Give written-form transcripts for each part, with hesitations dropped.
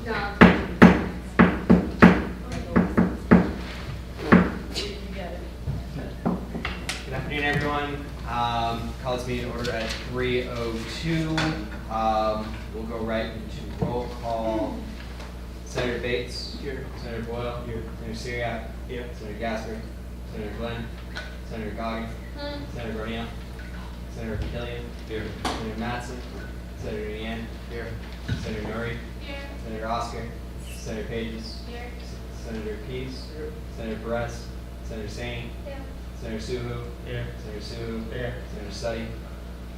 Good afternoon, everyone. Call this meeting order at 3:02. We'll go right into roll call. Senator Bates. Here. Senator Boyle. Here. Senator Syriac. Here. Senator Gasper. Senator Glenn. Senator Goggin. Senator Bronio. Senator Killian. Here. Senator Mattson. Senator Yan. Here. Senator Norrie. Here. Senator Oscar. Senator Pages. Here. Senator Pease. Here. Senator Perez. Senator Sain. Here. Senator Suhu. Here. Senator Suhu. Here. Senator Suddy.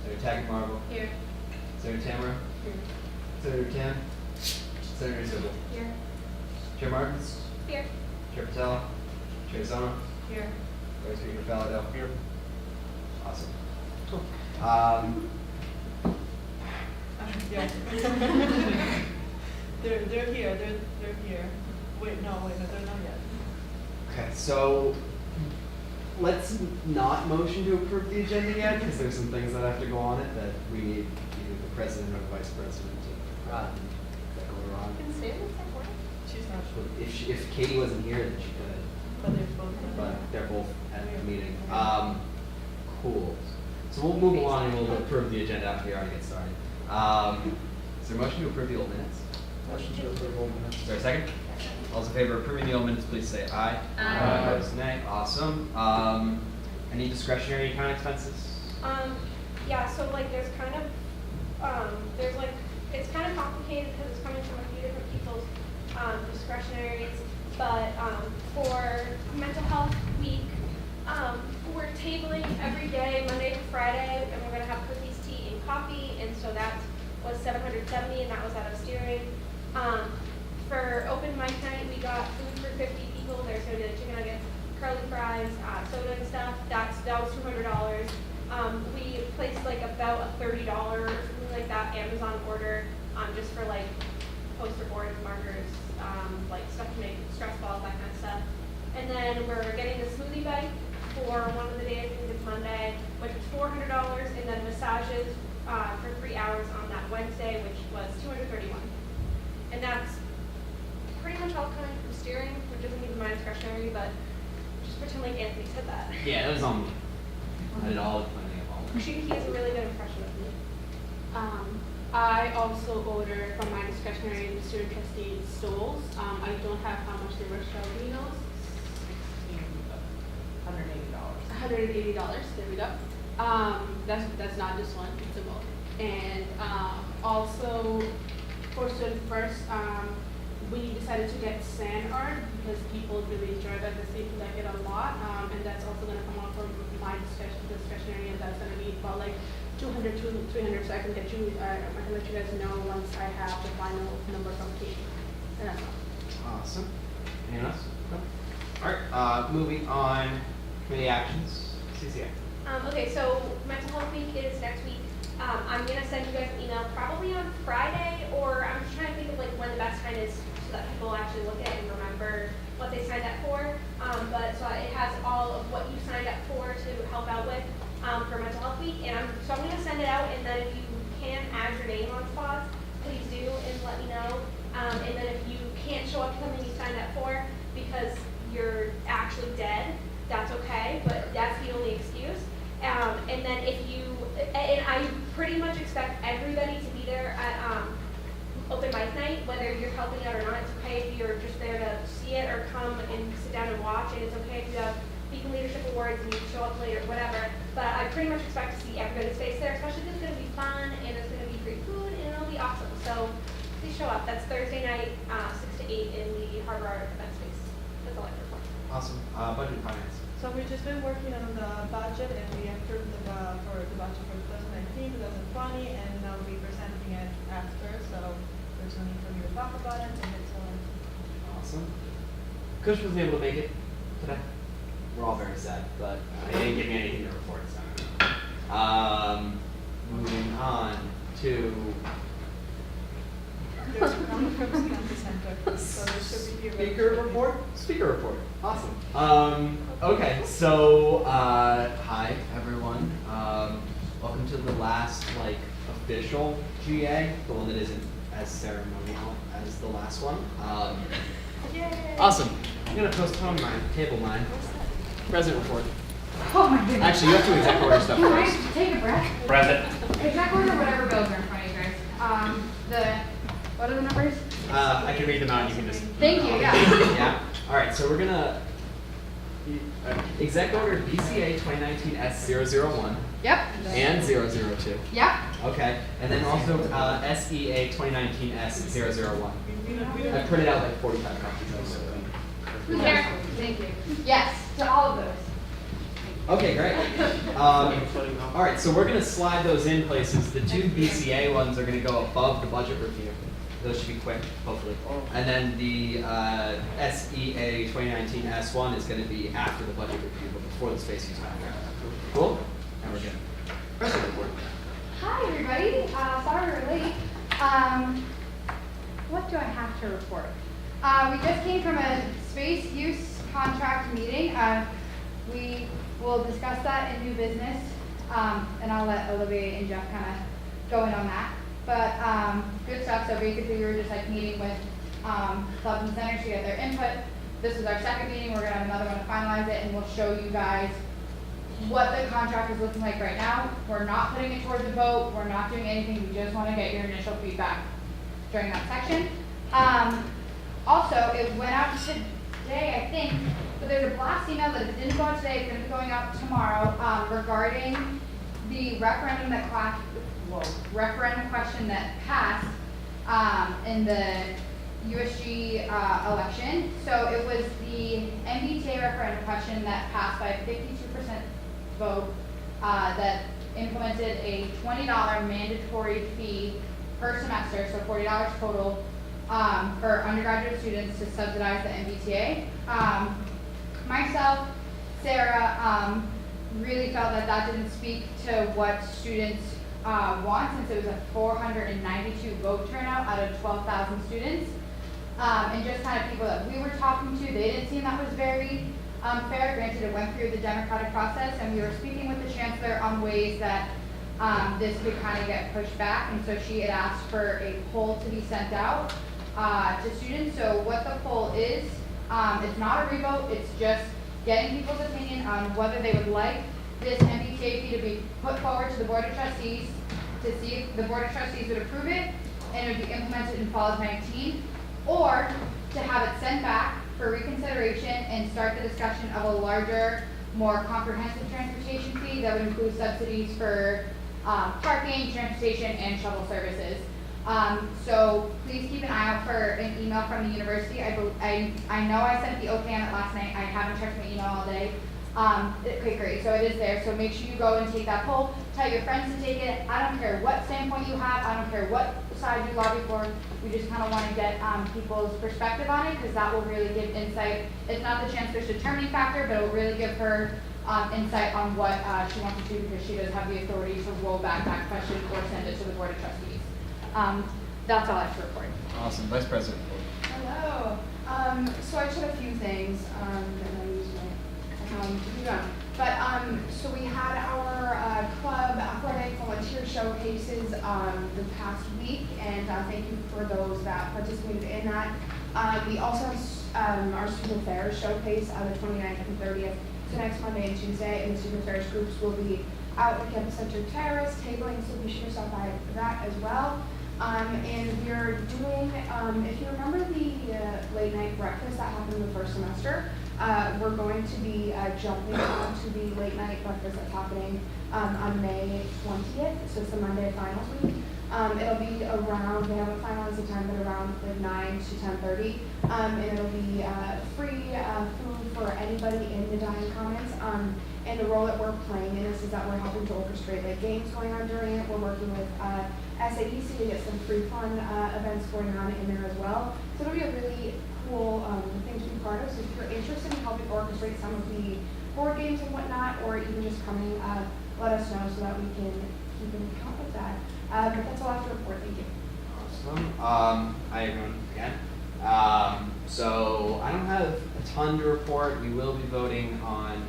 Senator Tackett Marble. Here. Senator Tamara. Here. Senator Tam. Senator Zibble. Here. Chair Martins. Here. Chair Patella. Chair Zona. Here. Vice Speaker Falado. Here. Awesome. Cool. Yeah. they're here. They're here. Wait, no, they're not yet. Okay, so let's not motion to approve the agenda yet, because there's some things that have to go on it that we need either the president or the vice president to that go wrong. Can stay with that one? She's not sure. If Katie wasn't here, then she could. But they're both. But they're both at the meeting. Cool. So we'll move along and we'll approve the agenda after we already get started. Is there a motion to approve the old minutes? Motion to approve old minutes. Is there a second? All those in favor of approving the old minutes, please say aye. Aye. Opposed, nay. Awesome. Any discretionary account expenses? Yeah, so like there's kind of, there's like, it's kind of complicated because it's coming from a few different people's discretionaries, but for Mental Health Week, we're tabling every day, Monday to Friday, and we're going to have cookies, tea, and coffee, and so that was $770, and that was out of steering. For open mic night, we got food for 50 people. There's going to be the chicken nuggets, curly fries, soda and stuff. That was $200. We placed like about a $30 or something like that Amazon order just for like poster boards, markers, like stuff to make stress balls, that kind of stuff. And then we're getting the smoothie bike for one of the days, I think it's Monday, which was $400, and then massages for 3 hours on that Wednesday, which was $231. And that's pretty much all coming from steering, which isn't even my discretionary, but just pretend like Anthony said that. Yeah, that was on me. I did all the planning of all of He has a really good impression of me. I also ordered from my discretionary the student trustee stools. I don't have how much they were showing those. $180. There we go. That's not this one. It's a both. And also for student first, we decided to get sand art because people really enjoy that. They seem to like it a lot, and that's also going to come off from my discretionary, and that's going to be about like $200 to $300. So I can get you. I can let you guys know once I have the final number from Kate. And that's all. Awesome. Anyone else? No? All right. Moving on. Committee actions. CCA. Okay, so Mental Health Week is next week. I'm going to send you guys an email probably on Friday, or I'm just trying to think of like when the best time is so that people actually look at it and remember what they signed up for. But so it has all of what you signed up for to help out with for Mental Health Week. And I'm going to send it out, and then if you can add your name on spots, please do and let me know. And then if you can't show up to something you signed up for because you're actually dead, that's okay, but that's the only excuse. And then if you, and I pretty much expect everybody to be there at open mic night, whether you're helping out or not. It's okay if you're just there to see it or come and sit down and watch, and it's okay if you have Beacon Leadership Awards and you show up later, whatever. But I pretty much expect to see everybody's face there, especially if it's going to be fun and it's going to be free food and it'll be awesome. So please show up. That's Thursday night, 6 to 8 in the Harbor Art event space. That's all I have for. Awesome. Budget and finance. So we've just been working on the budget, and we approved for the budget for 2019, 2020, and now we'll be presenting it after. So there's no need for me to talk about it, and it's Awesome. Kush wasn't able to make it today. We're all very sad, but he didn't give me anything to report. So. Moving on to there's a comment from the county center, so there should be speaker report. Speaker report. Awesome. Okay, so hi everyone. Welcome to the last official GA, the one that isn't as ceremonial as the last one. Yay! Awesome. I'm gonna postpone mine, table mine. President report. Oh my goodness. Actually, you have to exec order stuff Can I first. take a breath? Present. Exec order, whatever bills are in front of you guys. What are the numbers? I can read them out. You can just. Thank you, yeah. Yeah. All right. So we're gonna exec order BCA 2019 S001 Yep. and 002. Yep. Okay. And then also SEA 2019 S001. I printed out like 45 copies of it. Who's there? Thank you. Yes, to all of those. Okay, great. All right, so we're going to slide those in places. The two BCA ones are going to go above the budget review. Those should be quick, hopefully. And then the SEA 2019 S1 is going to be after the budget review, but before the space use contract. Cool? And we're good. President report. Hi, everybody. Sorry we're late. What do I have to report? We just came from a space use contract meeting. We will discuss that in new business, and I'll let Olivier and Jeff kind of go in on that. But good stuff. So basically, we were just like meeting with clubs and centers to get their input. This is our second meeting. We're gonna have another one to finalize it, and we'll show you guys what the contract is looking like right now. We're not putting it towards a vote. We're not doing anything. We just want to get your initial feedback during that section. Also, it went out today, I think, but there's a blast email that it didn't go out today. It's going to be going out tomorrow regarding the referendum question that passed in the USG election. So it was the MBTA referendum question that passed by a 52% vote that implemented a $20 mandatory fee per semester, so $40 total for undergraduate students to subsidize the MBTA. Myself, Sarah, really felt that that didn't speak to what students want, since it was a 492 vote turnout out of 12,000 students. And just kind of people that we were talking to, they didn't seem that was very fair. Granted, it went through the democratic process, and we were speaking with the chancellor on ways that this could kind of get pushed back, and so she had asked for a poll to be sent out to students. So what the poll is, it's not a revote, it's just getting people's opinion on whether they would like this MBTA fee to be put forward to the Board of Trustees to see if the Board of Trustees would approve it and it would be implemented in fall of 19, or to have it sent back for reconsideration and start the discussion of a larger, more comprehensive transportation fee that would include subsidies for parking, transportation, and shuttle services. So please keep an eye out for an email from the university. I know I sent the okay on it last night. I haven't checked my email all day. Okay, great. So it is there. So make sure you go and take that poll. Tell your friends to take it. I don't care what standpoint you have. I don't care what side you lobby for. We just kind of want to get people's perspective on it, because that will really give insight. It's not the chancellor's determining factor, but it will really give her insight on what she wants to do, because she does have the authority to roll back that question or send it to the Board of Trustees. That's all I have to report. Awesome. Vice President. Hello. So I just had a few things, and I used my to be done. But so we had our club athletic volunteer showcases the past week, and thank you for those that participated in that. We also have our student affairs showcase on the 29th and 30th, so next Monday and Tuesday, and the student affairs groups will be out at Campus Center Terrace tabling, so be sure to stop by that as well. And we're doing, if you remember the late night breakfast that happened in the first semester, we're going to be jumping onto the late night breakfast that's happening on May 20th, so it's the Monday finals week. It'll be around, we haven't finalized the time, but around like 9 to 10:30. And it'll be free food for anybody in the Dying Commons. And the role that we're playing in this is that we're helping to orchestrate like games going on during it. We're working with SAEC to get some free fun events going on in there as well. So it'll be a really cool thing to be part of. So if you're interested in helping orchestrate some of the board games and whatnot, or even just coming, let us know so that we can keep in account with that. But that's all I have to report. Thank you. Awesome. Hi everyone again. So I don't have a ton to report. We will be voting on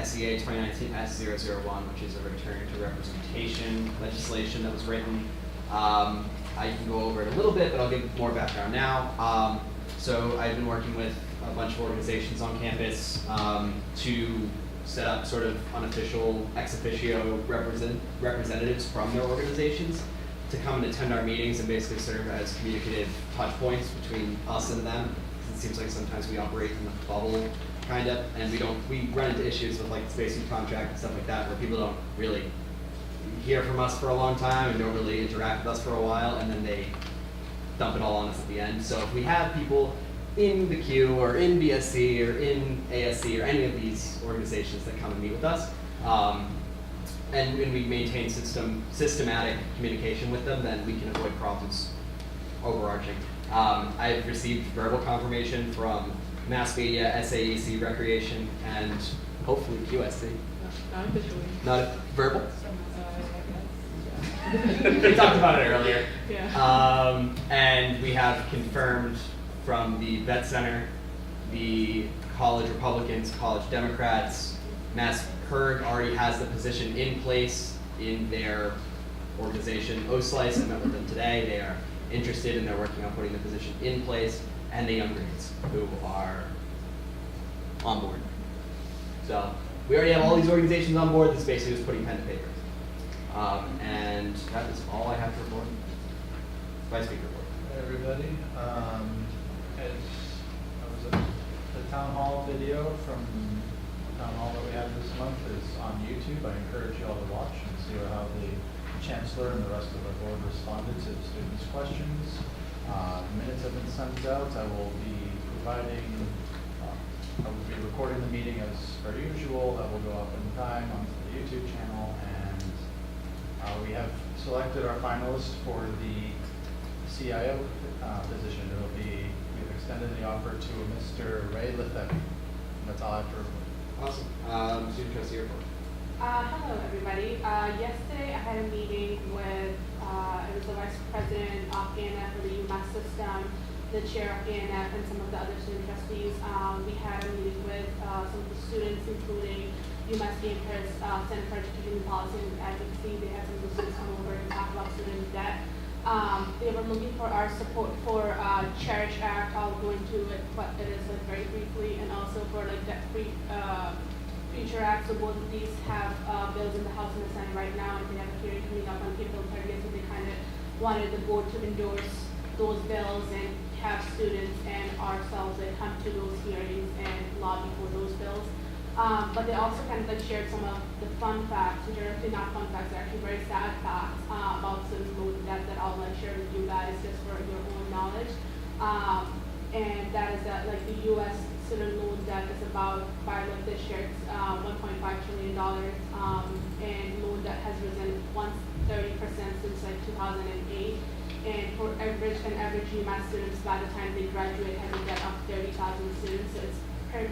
SEA 2019 S001, which is a return to representation legislation that was written I can go over it a little bit, but I'll give more background now. So I've been working with a bunch of organizations on campus to set up sort of unofficial ex officio representatives from their organizations to come and attend our meetings and basically serve as communicative touch points between us and them. It seems like sometimes we operate in a bubble, kind of, and we run into issues with like spacing contract and stuff like that, where people don't really hear from us for a long time and don't really interact with us for a while, and then they dump it all on us at the end. So if we have people in the Q or in BSC or in ASC or any of these organizations that come and meet with us, and we maintain systematic communication with them, then we can avoid problems overarching. I've received verbal confirmation from mass media, SAEC, recreation, and hopefully QSC. Not officially. Not verbal? Yeah. They talked about it earlier. Yeah. And we have confirmed from the Vet Center, the college Republicans, college Democrats, Mass PERG already has the position in place in their organization. OSLICE, I met with them today. They are interested and they're working on putting the position in place, and the Young Greens, who are on board. So we already have all these organizations on board. This basically is putting pen to paper. And that is all I have to report. Vice Speaker report. Hey everybody, as I was at the town hall video from the town hall that we had this month is on YouTube. I encourage you all to watch and see how the chancellor and the rest of the board responded to the students' questions. Minutes have been sent out. I will be recording the meeting as per usual. That will go up in time onto the YouTube channel, and we have selected our finalists for the CIO position. We've extended the offer to Mr. Ray Lefebvre. That's all I have to report. Awesome. Student trustee report. Hello, everybody. Yesterday I had a meeting with, it was the vice president of ANF for the UMass system, the chair of ANF, and some of the other student trustees. We had a meeting with some of the students, including UMass campus, Center for Education and Policy and Advocacy. They had some of the students come over and talk about student debt. They were looking for our support for Cherish Act. I'll go into it, but it is like very briefly, and also for like debt-free Future Act. So both of these have bills in the House and the Senate right now, and they have a hearing coming up on April 30th. So they kind of wanted the board to endorse those bills and have students and ourselves that come to those hearings and lobby for those bills. But they also kind of like shared some of the fun facts, which are actually not fun facts, they're actually very sad facts about student loan debt that I'll like share with you guys just for your own knowledge. And that is that like the U.S. student loan debt is about, by like this year, it's $1.5 trillion, and loan debt has risen 130% since like 2008. And for average UMass students, by the time they graduate, have a debt of 30,000 students. So it's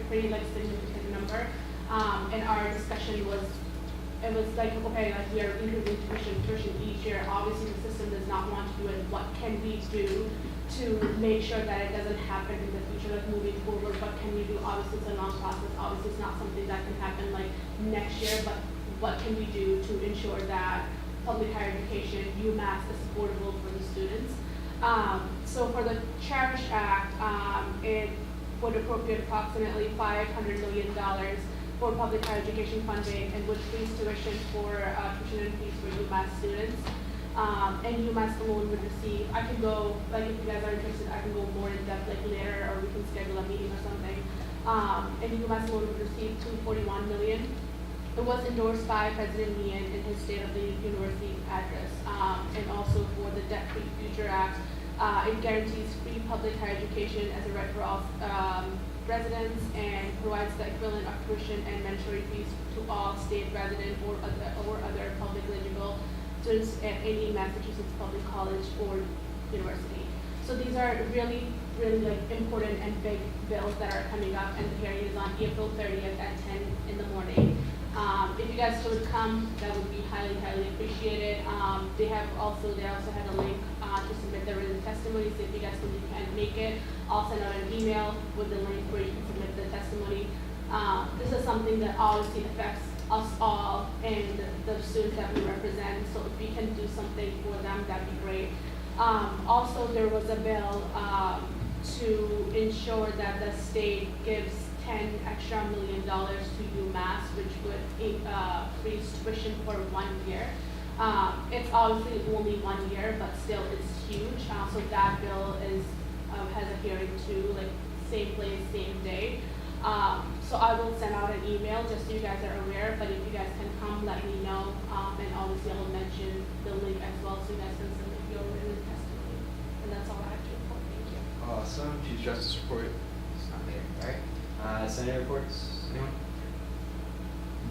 pretty like significant number. And our discussion was, it was like, okay, like we are increasing tuition each year. Obviously the system does not want to do it. What can we do to make sure that it doesn't happen in the future, like moving forward? What can we do? Obviously it's a long process. Obviously it's not something that can happen like next year, but what can we do to ensure that public higher education, UMass, is affordable for the students? So for the Cherish Act, it would appropriate approximately $500 million for public higher education funding, and would freeze tuition for tuition and fees for UMass students. And UMass alone would receive, I can go, like if you guys are interested, I can go more in depth like later, or we can schedule a meeting or something. And UMass alone would receive $241 million. It was endorsed by President Meehan in his State of the University address. And also for the Debt-Free Future Act, it guarantees free public higher education as a right for all residents, and provides the equivalent of tuition and mentoring fees to all state resident or other public eligible students at any Massachusetts public college or university. So these are really like important and big bills that are coming up, and the hearing is on April 30th at 10 in the morning. If you guys could come, that would be highly appreciated. They also had a link to submit the written testimony, so if you guys can make it, I'll send out an email with the link where you can submit the testimony. This is something that obviously affects us all and the students that we represent, so if we can do something for them, them, that'd be great. Also, there was a bill to ensure that the state gives $10 extra million to UMass, which would freeze tuition for 1 year. It's obviously only 1 year, but still it's huge. So that bill is has a hearing too, like same place, same day. So I will send out an email just so you guys are aware, but if you guys can come, let me know. And obviously I'll mention the link as well so you guys can submit your written testimony. And that's all I have to report. Thank you. Awesome. Chief Justice report. It's not there. All right. Senator reports. Anyone?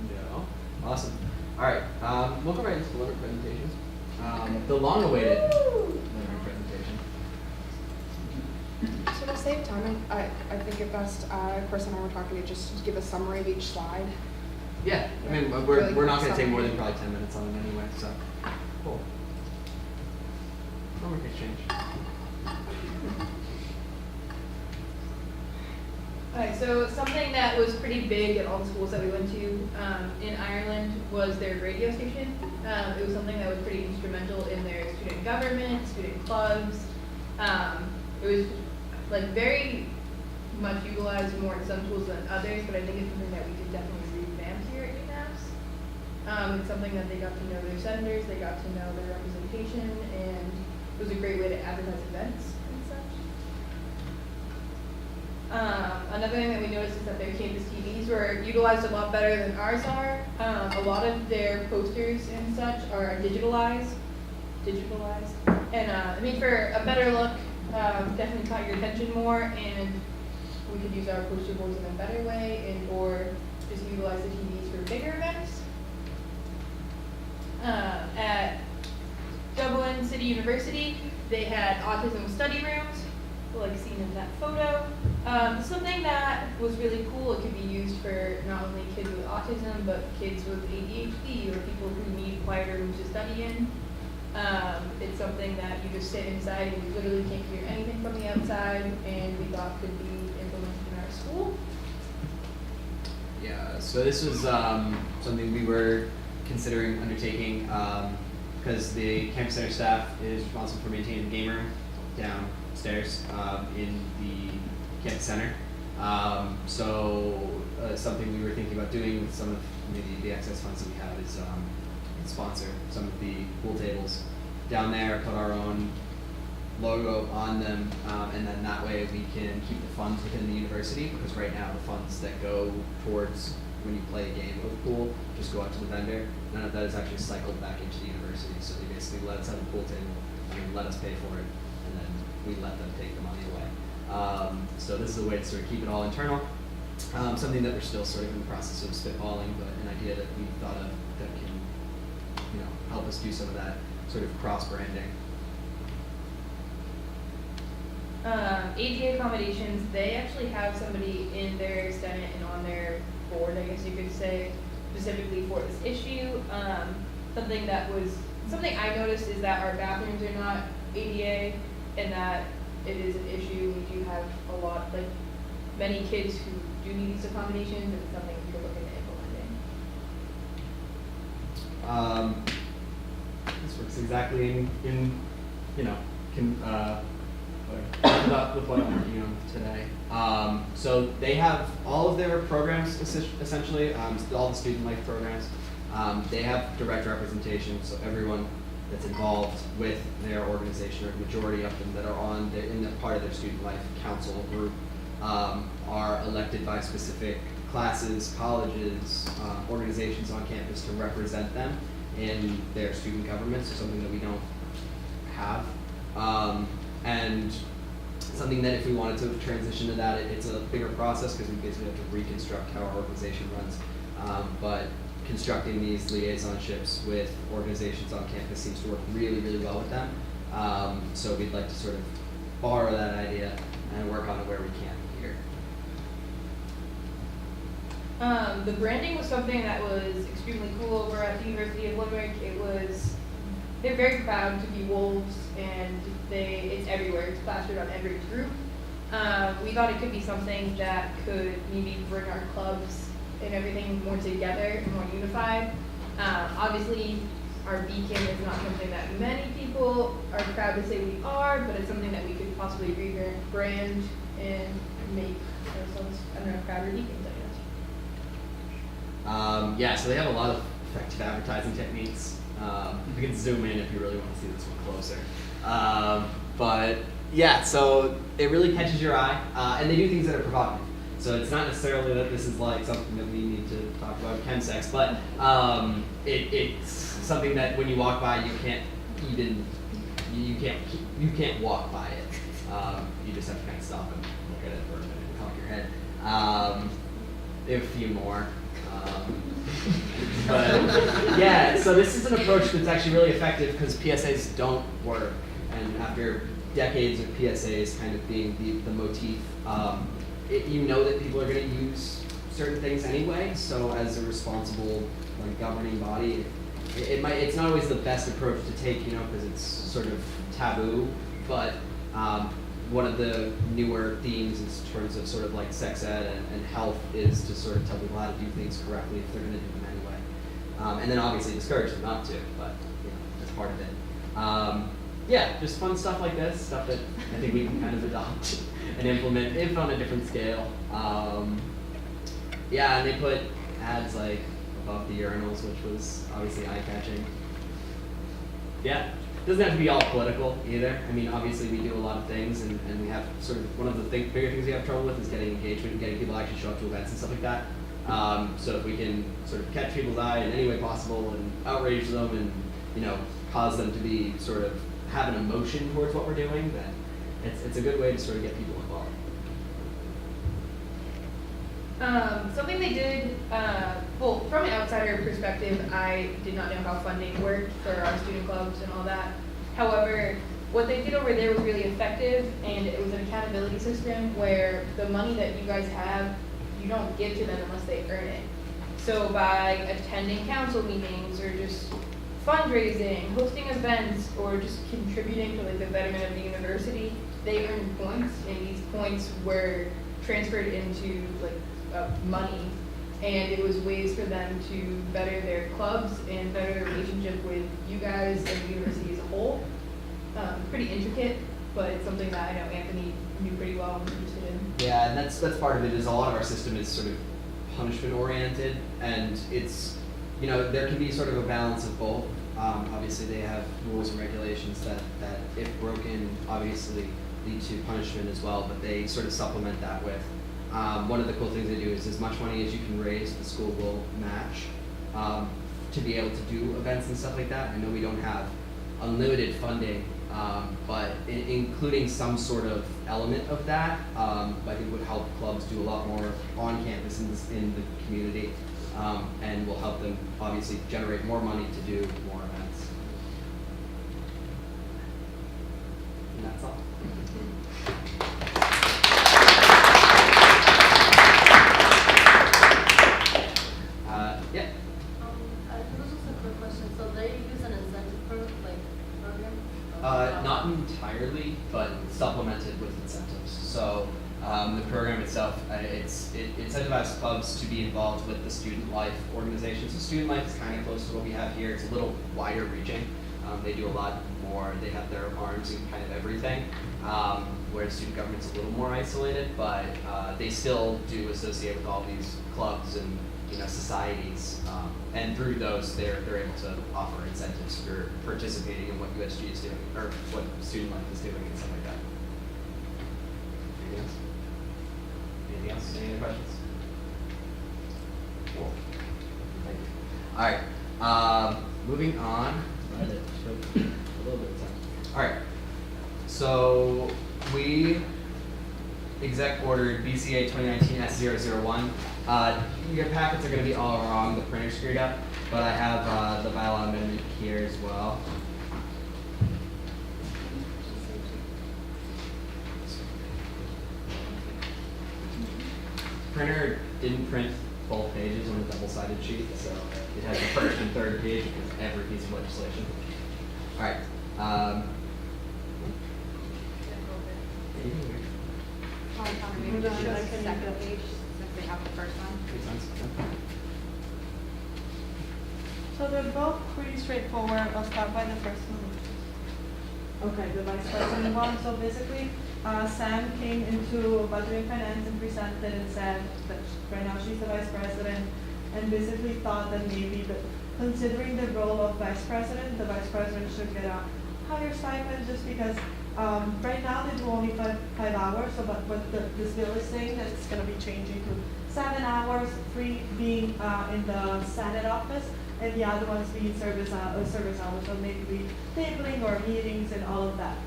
No. Awesome. All right. We'll go right into the Limerick presentation. The long-awaited Limerick presentation. So to save time, I think it best, Chris and I were talking to just give a summary of each slide. Yeah. I mean, Really we're not going to take more summary. than probably 10 minutes on it anyway. So cool. Limerick exchange. Alright, so something that was pretty big at all the schools that we went to in Ireland was their radio station. It was something that was pretty instrumental in their student government, student clubs. It was like very much utilized more in some schools than others, but I think it's something that we could definitely revamp here at UMass. It's something that they got to know their senators, they got to know their representation, and it was a great way to advertise events and such. Another thing that we noticed is that their campus TVs were utilized a lot better than ours are. A lot of their posters and such are digitalized. And I mean, for a better look, definitely caught your attention more, and we could use our poster boards in a better way, and or just utilize the TVs for bigger events. At Dublin City University, they had autism study rooms, like seen in that photo. Something that was really cool, it could be used for not only kids with autism, but kids with ADHD or people who need quieter rooms to study in. It's something that you just sit inside and you literally can't hear anything from the outside, and we thought could be implemented in our school. Yeah, so this was something we were considering undertaking because the campus center staff is responsible for maintaining the game room downstairs in the campus center. Something we were thinking about doing with some of maybe the excess funds that we have is sponsor some of the pool tables down there, put our own logo on them, and then that way we can keep the funds within the university, because right now the funds that go towards when you play a game of pool just go out to the vendor. None of that is actually cycled back into the university, so they basically let us have a pool table and let us pay for it, and then we let them take the money away. So this is a way to sort of keep it all internal. Something that we're still sort of in the process of spitballing, but an idea that we thought of that can, help us do some of that sort of cross-branding. ADA accommodations, they actually have somebody in their Senate and on their board, I guess you could say, specifically for this issue. Something I noticed is that our bathrooms are not ADA, and that it is an issue. We do have many kids who do need these accommodations, and it's something we're looking at implementing. This works exactly with what I'm working on today. So they have all of their programs essentially, all the student life programs. They have direct representation, so everyone that's involved with their organization, or the majority of them that are in the part of their student life council group, are elected by specific classes, colleges, organizations on campus to represent them in their student government, so something that we don't have. And something that if we wanted to transition to that, it's a bigger process because we basically have to reconstruct how our organization runs. But constructing these liaisonships with organizations on campus seems to work really, really well with them. So we'd like to sort of borrow that idea and work on it where we can here. The branding was something that was extremely cool over at the University of Limerick. They're very proud to be wolves, and it's everywhere. It's plastered on every group. We thought it could be something that could maybe bring our clubs and everything more together and more unified. Obviously, our beacon is not something that many people are proud to say we are, but it's something that we could possibly rebrand and make ourselves, I don't know, prouder beacons, I guess. Yeah, so they have a lot of effective advertising techniques. You can zoom in if you really want to see this one closer. But yeah, so it really catches your eye, and they do things that are provocative. So it's not necessarily that this is like something that we need to talk about chemsex, but it's something that when you walk by, you can't even you can't walk by it. You just have to kind of stop and look at it for a minute and cock your head. They have a few more. But yeah, so this is an approach that's actually really effective because PSAs don't work, and after decades of PSAs kind of being the motif, you know that people are going to use certain things anyway. So as a responsible like governing body, it's not always the best approach to take, you know, because it's sort of taboo. But one of the newer themes in terms of sort of like sex ed and health is to sort of tell people how to do things correctly if they're going to do them anyway. And then obviously discourage them not to, but you know, that's part of it. Yeah, just fun stuff like this, stuff that I think we can kind of adopt and implement, if on a different scale. Yeah, and they put ads like above the urinals, which was obviously eye-catching. Yeah. Doesn't have to be all political either. I mean, obviously we do a lot of things, and we have sort of one of the bigger things we have trouble with is getting engagement and getting people to actually show up to events and stuff like that. So if we can sort of catch people's eye in any way possible and outrage them and, you know, cause them to be sort of have an emotion towards what we're doing, then it's a good way to sort of get people involved. Something they did, well, from an outsider perspective, I did not know how funding worked for our student clubs and all that. However, what they did over there was really effective, and it was an accountability system where the money that you guys have, you don't give to them unless they earn it. So by attending council meetings or just fundraising, hosting events, or just contributing to like the betterment of the university, they earned points, and these points were transferred into like money, and it was ways for them to better their clubs and better their relationship with you guys and the university as a whole. Pretty intricate, but it's something that I know Anthony knew pretty well and was interested in. Yeah, and that's part of it. Is a lot of our system is sort of punishment oriented, and it's, you know, there can be sort of a balance of both. Obviously, they have rules and regulations that if broken, obviously lead to punishment as well, but they sort of supplement that with. One of the cool things they do is as much money as you can raise, the school will match to be able to do events and stuff like that. I know we don't have unlimited funding, but including some sort of element of that, I think would help clubs do a lot more on campus in the community, and will help them obviously generate more money to do more events. And that's all. Yeah. This is a quick question. So they use an incentive program? Not entirely, but supplemented with incentives. So the program itself, it incentivizes clubs to be involved with the student life organization. So student life is kind of close to what we have here. It's a little wider reaching. They do a lot more. They have their arms in kind of everything. Whereas student government's a little more isolated, but they still do associate with all these clubs and, you know, societies, and through those they're able to offer incentives for participating in what USG is doing, or what student life is doing and stuff like that. Anything else? Anything else? Any other questions? Cool. Thank you. All right. Moving on. A little bit of time. All right. So we exec ordered BCA 2019 S001. Your packets are going to be all wrong. The printer screwed up, but I have the bylaw amendment here as well. Printer didn't print both pages on a double-sided sheet, so it has the first and third page of every piece of legislation. All right. Anything weird? Maybe just show the second page since they have the first one. Makes sense. So they're both pretty straightforward. I'll start by the first one. Okay, the vice president one. So basically, Sam came into budget and finance and presented and said that right now she's the vice president, and basically thought that maybe considering the role of vice president, the vice president should get a higher stipend just because right now they do only five hours. So but this bill is saying that it's going to be changing to 7 hours, 3 being in the Senate office, and the other ones being service hours, so maybe tabling or meetings and all of that.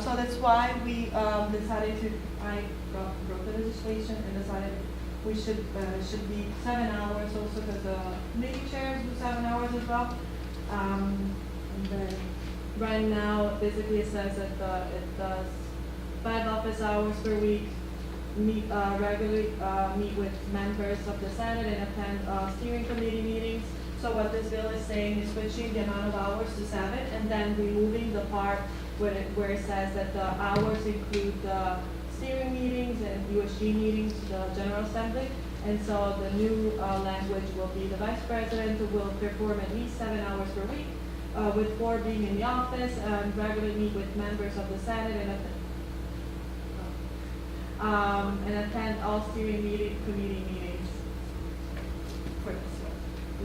So that's why we decided to, I wrote the legislation and decided we should be 7 hours also because the committee chairs do 7 hours as well. And then right now, basically it says that it does 5 office hours per week, regularly meet with members of the Senate and attend steering committee meetings. So what this bill is saying is switching the amount of hours to 7 and then removing the part where it says that the hours include the steering meetings and USG meetings, the General Assembly. And so the new language will be the vice president will perform at least 7 hours per week, with 4 being in the office, and regularly meet with members of the Senate and attend all steering committee meetings. For this one.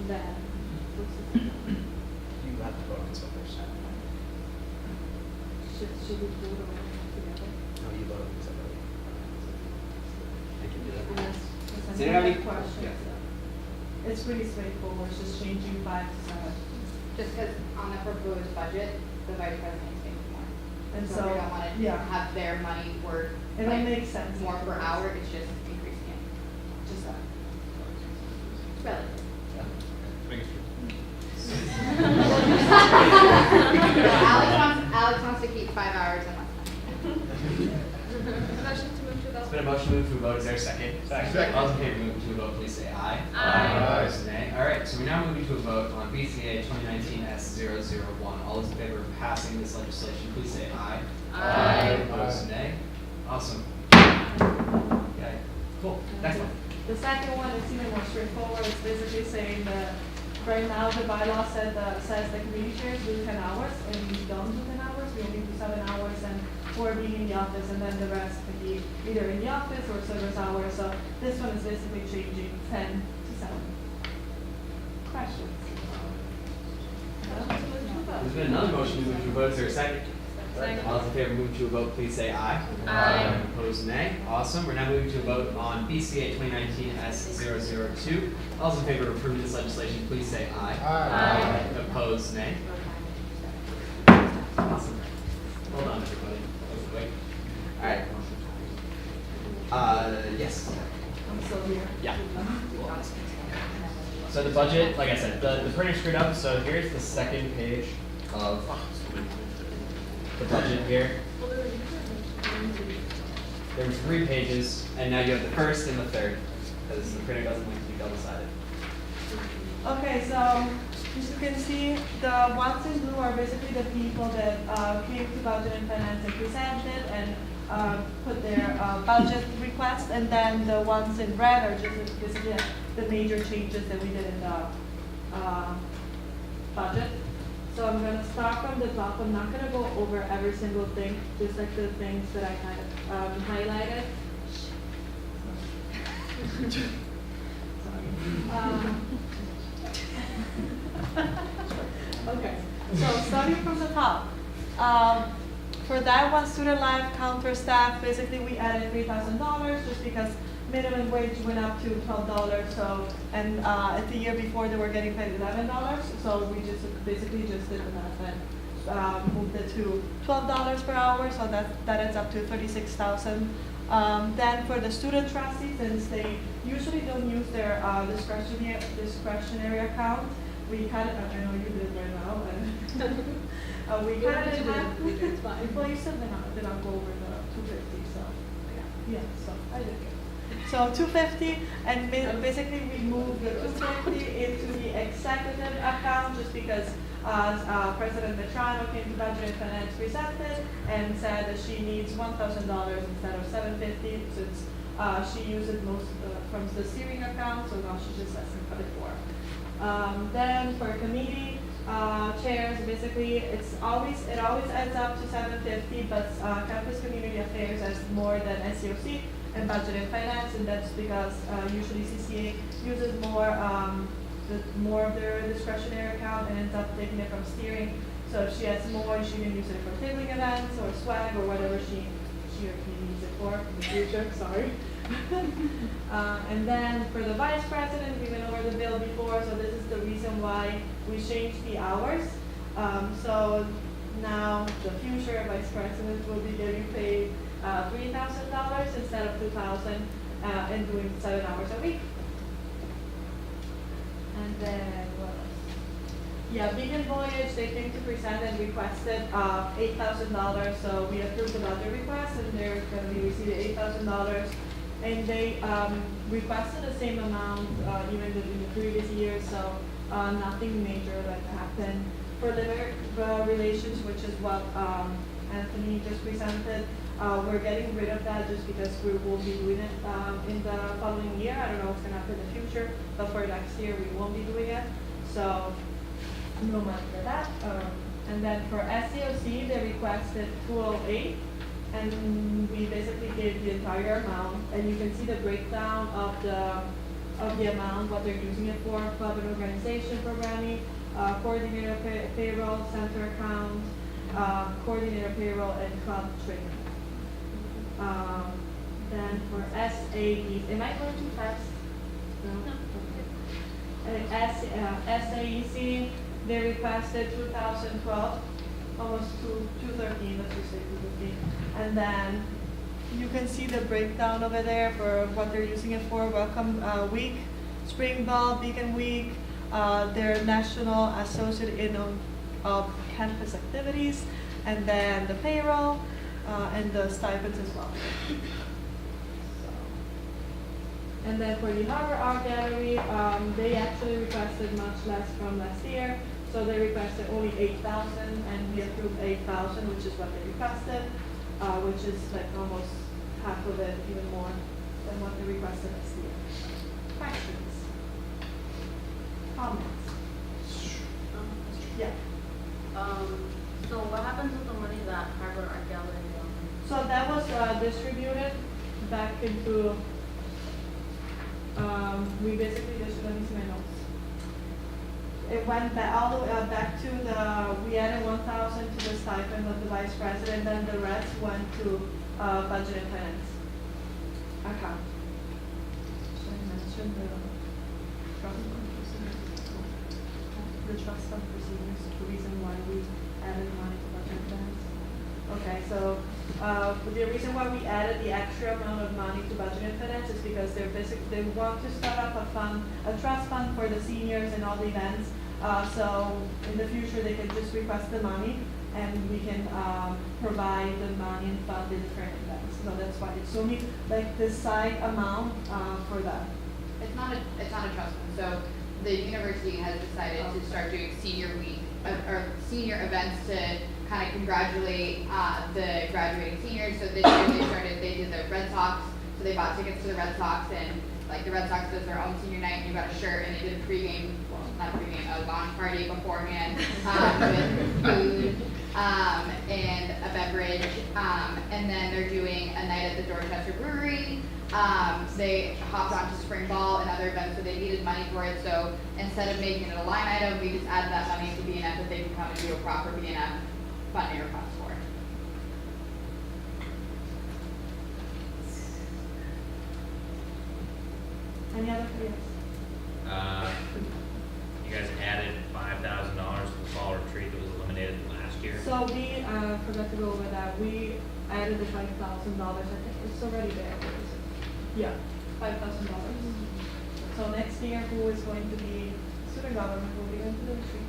Then, You have to vote on this one first. should we do it all together? No, you vote separately. I can do that. Unless Does anyone have any questions? Yeah. It's pretty straightforward, it's just changing 5 to 7. Just because on the proposed budget, the vice president is making more. And So so, we don't want to yeah, have their money work it like, don't make sense. more per hour, it's just increasing it. Just that. Relative. Alex wants to keep 5 hours and less Motion to move to It's vote. been a motion to move to a vote. Is there a second? Second. All those in favor of moving to a vote, please say aye. Aye. Opposed, nay. All right, so we're now moving to a vote on BCA 2019-S001. All those in favor of passing this legislation, please say aye. Aye. Opposed, nay. Awesome. Okay, cool. Next one. The second one is even more straightforward, it's basically saying that right now the bylaw says the committee chairs do 10 hours, and we don't do 10 hours, we only do 7 hours, and 4 being in the office, and then the rest can be either in the office or service hours, so this one is basically changing 10 to 7. Questions? There's been another motion to move to a vote. Is there a second? Second. All those in favor of moving to a vote, please say aye. Aye. Opposed, nay. Awesome. We're now moving to a vote on BCA 2019-S002. All those in favor of approving this legislation, please say aye. Aye. Opposed, nay. Awesome. Hold on, everybody. That was quick. All right. Yes. I'm still here. Yeah. So the budget, like I said, the printer screwed up, so here's the second page of the budget here. There were 3 pages, and now you have the first and the third, because the printer doesn't like to be double-sided. Okay, so as you can see, the ones in blue are basically the people that came to budget and finance and presented and put their budget request, and then the ones in red are just basically the major changes that we did in the budget. So I'm going to start from the top. I'm not going to go over every single thing, just like the things that I kind of highlighted. Okay, so starting from the top. For that one, student life counter staff, basically we added $3,000 just because minimum wage went up to $12. So, and at the year before they were getting paid $11. So we just basically just did the math and moved it to $12 per hour. So that adds up to $36,000. Then for the student trustees, since they usually don't use their discretionary account, we cut it. I know you did it right now. And we cut it in half. Employees said they not go over the 250. So yeah, so I did it. So 250, and basically we moved the 250 into the executive account just because President Vetrano came to Budget and Finance presented and said that she needs $1,000 instead of $750 since she uses most from the steering account, so now she just has to cut it for. Then for committee, chairs, basically, it always adds up to $750, but campus community affairs has more than SEOC and budget and finance, and that's because usually CCA uses more of their discretionary account and ends up taking it from steering. So if she has more, she can use it for tabling events or swag or whatever she or he needs it for in the future. Sorry. And then for the vice president, we went over the bill before, so this is the reason why we changed the hours. So now the future vice president will be getting paid $3,000 instead of $2,000 and doing 7 hours a week. And then what else? Yeah, Beacon Voyage, they came to present and requested $8,000, so we approved the budget request and they're going to be receiving $8,000. And they requested the same amount even in the previous year, so nothing major like happened. For Limerick Relations, which is what Anthony just presented, we're getting rid of that just because we will be doing it in the following year. I don't know what's going to happen in the future, but for next year we won't be doing it. So no money for that. And then for SCOC, they requested $208, and we basically gave the entire amount. And you can see the breakdown of the amount, what they're using it for: club and organization programming, coordinator payroll, center account, coordinator payroll, and club training. Then for SAEs, am I going too fast? No. SAEC, they requested 2012, almost 213, let's just say 215. And then you can see the breakdown over there for what they're using it for: Welcome Week, Spring Ball, Beacon Week, their National Associate of Campus Activities, and then the payroll, and the stipends as well. And then for the Harbor Art Gallery, they actually requested much less from last year. So they requested only $8,000, and we approved $8,000, which is what they requested, which is like almost half of it, even more than what they requested last year. Questions? Comments? Yeah. So what happens with the money that Harbor Art Gallery? So that was distributed back into, we basically just, let me see my notes. It went back, all the way back to we added 1,000 to the stipend of the vice president, then the rest went to budget and finance account. Should I mention the trust fund procedures, the reason why we added money to budget and finance? Okay, so the reason why we added the extra amount of money to budget and finance is because they want to start up a trust fund for the seniors and all the events. So in the future they can just request the money and we can provide the money and fund the different events. So that's why it's only like the side amount for that. It's not a trust fund. So the university has decided to start doing senior week or senior events to kind of congratulate the graduating seniors. So this year they did the Red Sox, so they bought tickets to the Red Sox, and like the Red Sox does their own senior night, and you got a shirt, and they did a pregame, well, not pregame, a launch party beforehand with food and a beverage, and then they're doing a night at the Dorchester Brewery. They hopped onto Spring Ball and other events, so they needed money for it. So instead of making it a line item, we just added that money to BNF that they can come and do a proper BNF funding request for. Any other ideas? You guys added $5,000 to the fall retreat that was eliminated last year. So we forgot to go over that. We added the $5,000. I think it's already there. Where is it? Yeah, $5,000. So next year, who is going to be student government will be going to the retreat.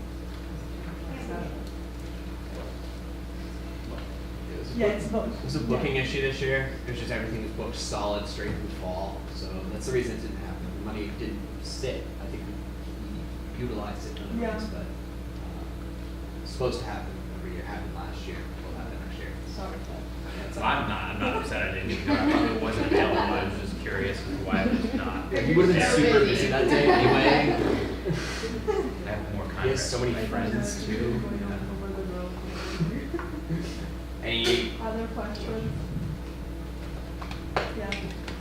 Yeah, it's booked. It was a booking issue this year. It was just everything was booked solid straight through fall. So that's the reason it didn't happen. The money didn't sit. I think we utilized it in other ways, but it's supposed to happen every year. Happened last year. Will happen next year. Sorry. So I'm not upset I didn't get to go. I probably wasn't available. I was just curious as to why it was not. Yeah, you would have been super busy that day anyway. has so many friends too. Any Other questions? Yeah.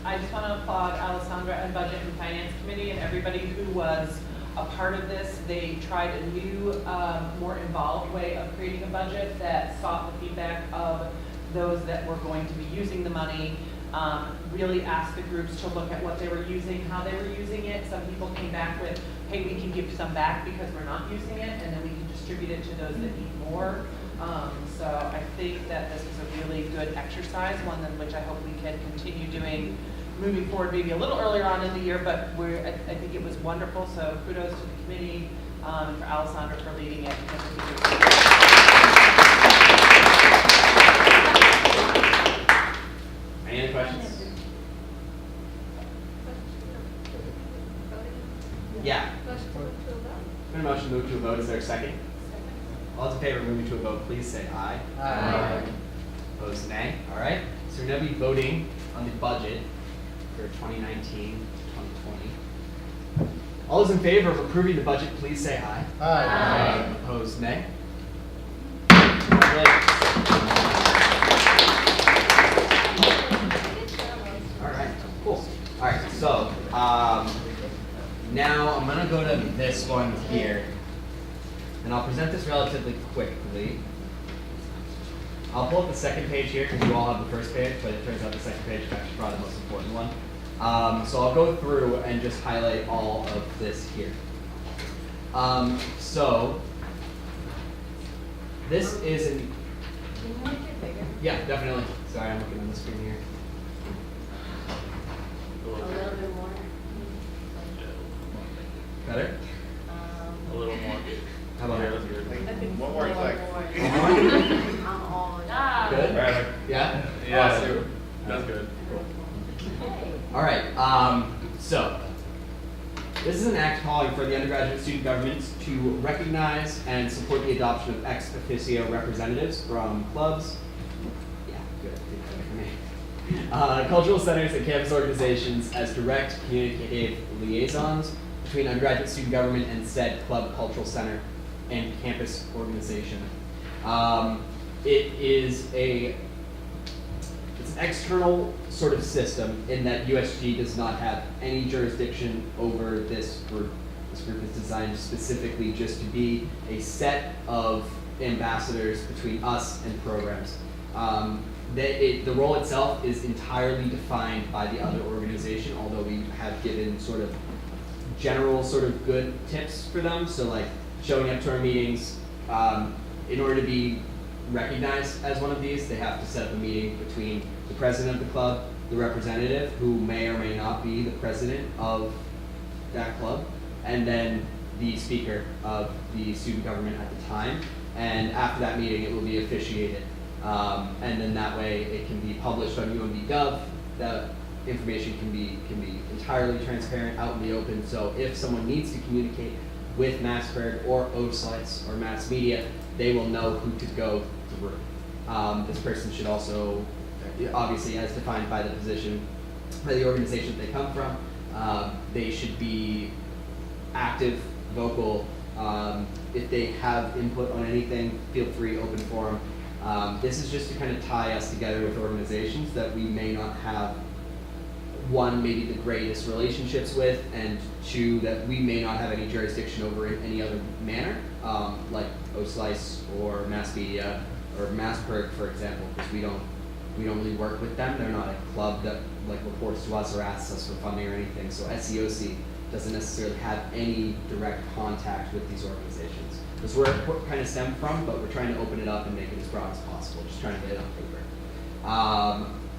I just want to applaud Alessandra and Budget and Finance Committee and everybody who was a part of this. They tried a new, more involved way of creating a budget that sought the feedback of those that were going to be using the money. Really asked the groups to look at what they were using, how they were using it. Some people came back with, hey, we can give some back because we're not using it, and then we can distribute it to those that need more. So I think that this is a really good exercise, one in which I hope we can continue doing moving forward, maybe a little earlier on in the year, but I think it was wonderful. So kudos to the committee, and for Alessandra for leading it. Because I think it was Any other questions? Yeah. Been a motion to move to a vote. Is there a second? All those in favor of moving to a vote, please say aye. Aye. Opposed, nay. All right. So we're going to be voting on the budget for 2019 to 2020. All those in favor of approving the budget, please say aye. Aye. Opposed, nay. Congratulations. All right, cool. All right, so now I'm gonna go to this one here, and I'll present this relatively quickly. I'll pull up the second page here because you all have the first page, but it turns out the second page is actually probably the most important one. So I'll go through and just highlight all of this here. So this is an. Can you make it bigger? Yeah, definitely. Sorry, I'm looking on the screen here. A little bit more. Better? A little more. How about here? One more click. I'm all done. Good? Right. Yeah? Yeah, Awesome. that's good. All right, so this is an act calling for the undergraduate student governments to recognize and support the adoption of ex officio representatives from clubs, cultural centers and campus organizations as direct communicative liaisons between undergraduate student government and said club, cultural center, and campus organization. It's an external sort of system in that USG does not have any jurisdiction over this group. This group is designed specifically just to be a set of ambassadors between us and programs. The role itself is entirely defined by the other organization, although we have given sort of general sort of good tips for them. So like showing up to our meetings, in order to be recognized as one of these, they have to set up a meeting between the president of the club, the representative, who may or may not be the president of that club, and then the speaker of the student government at the time. And after that meeting, it will be officiated. And then that way it can be published on UMB.gov. That information can be entirely transparent, out in the open. So if someone needs to communicate with Massberg or OSLICE or mass media, they will know who to go through. This person should also, obviously as defined by the position, by the organization that they come from, they should be active, vocal. If they have input on anything, feel free, open forum. This is just to kind of tie us together with organizations that we may not have, one, maybe the greatest relationships with, and two, that we may not have any jurisdiction over in any other manner, like OSLICE or mass media or Massberg, for example, because we don't really work with them. They're not a club that like reports to us or asks us for funding or anything. So SEOC doesn't necessarily have any direct contact with these organizations. That's where it kind of stemmed from, but we're trying to open it up and make it as broad as possible, just trying to get it on paper.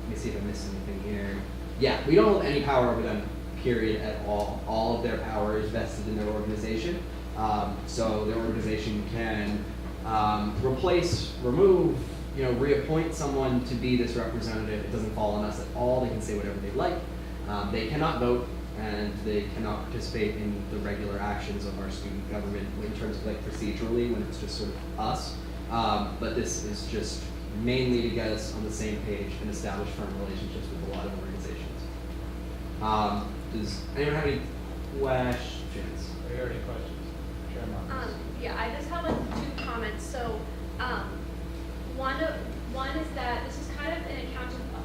Let me see if I missed anything here. Yeah, we don't hold any power over them, period, at all. All of their power is vested in their organization. So their organization can replace, remove, reappoint someone to be this representative. It doesn't fall on us at all. They can say whatever they like. They cannot vote, and they cannot participate in the regular actions of our student government in terms of like procedurally when it's just sort of us. But this is just mainly to get us on the same page and establish firm relationships with a lot of organizations. Does anyone have any questions? Are there any questions? Chair Marks. Yeah, I just have like 2 comments. So, one is that this is kind of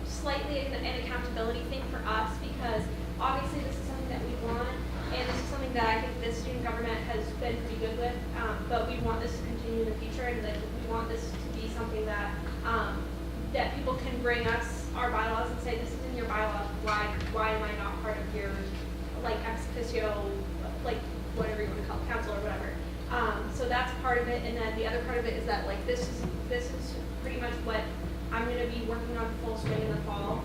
slightly an accountability thing for us, because obviously this is something that we want, and this is something that I think the student government has been pretty good with, but we want this to continue in the future, and that we want this to be something that, that people can bring us our bylaws and say, this is in your bylaws, why am I not part of your, like, ex officio, like, whatever you want to call it, council or whatever. So that's part of it, and then the other part of it is that, like, this is pretty much what I'm going to be working on full swing in the fall.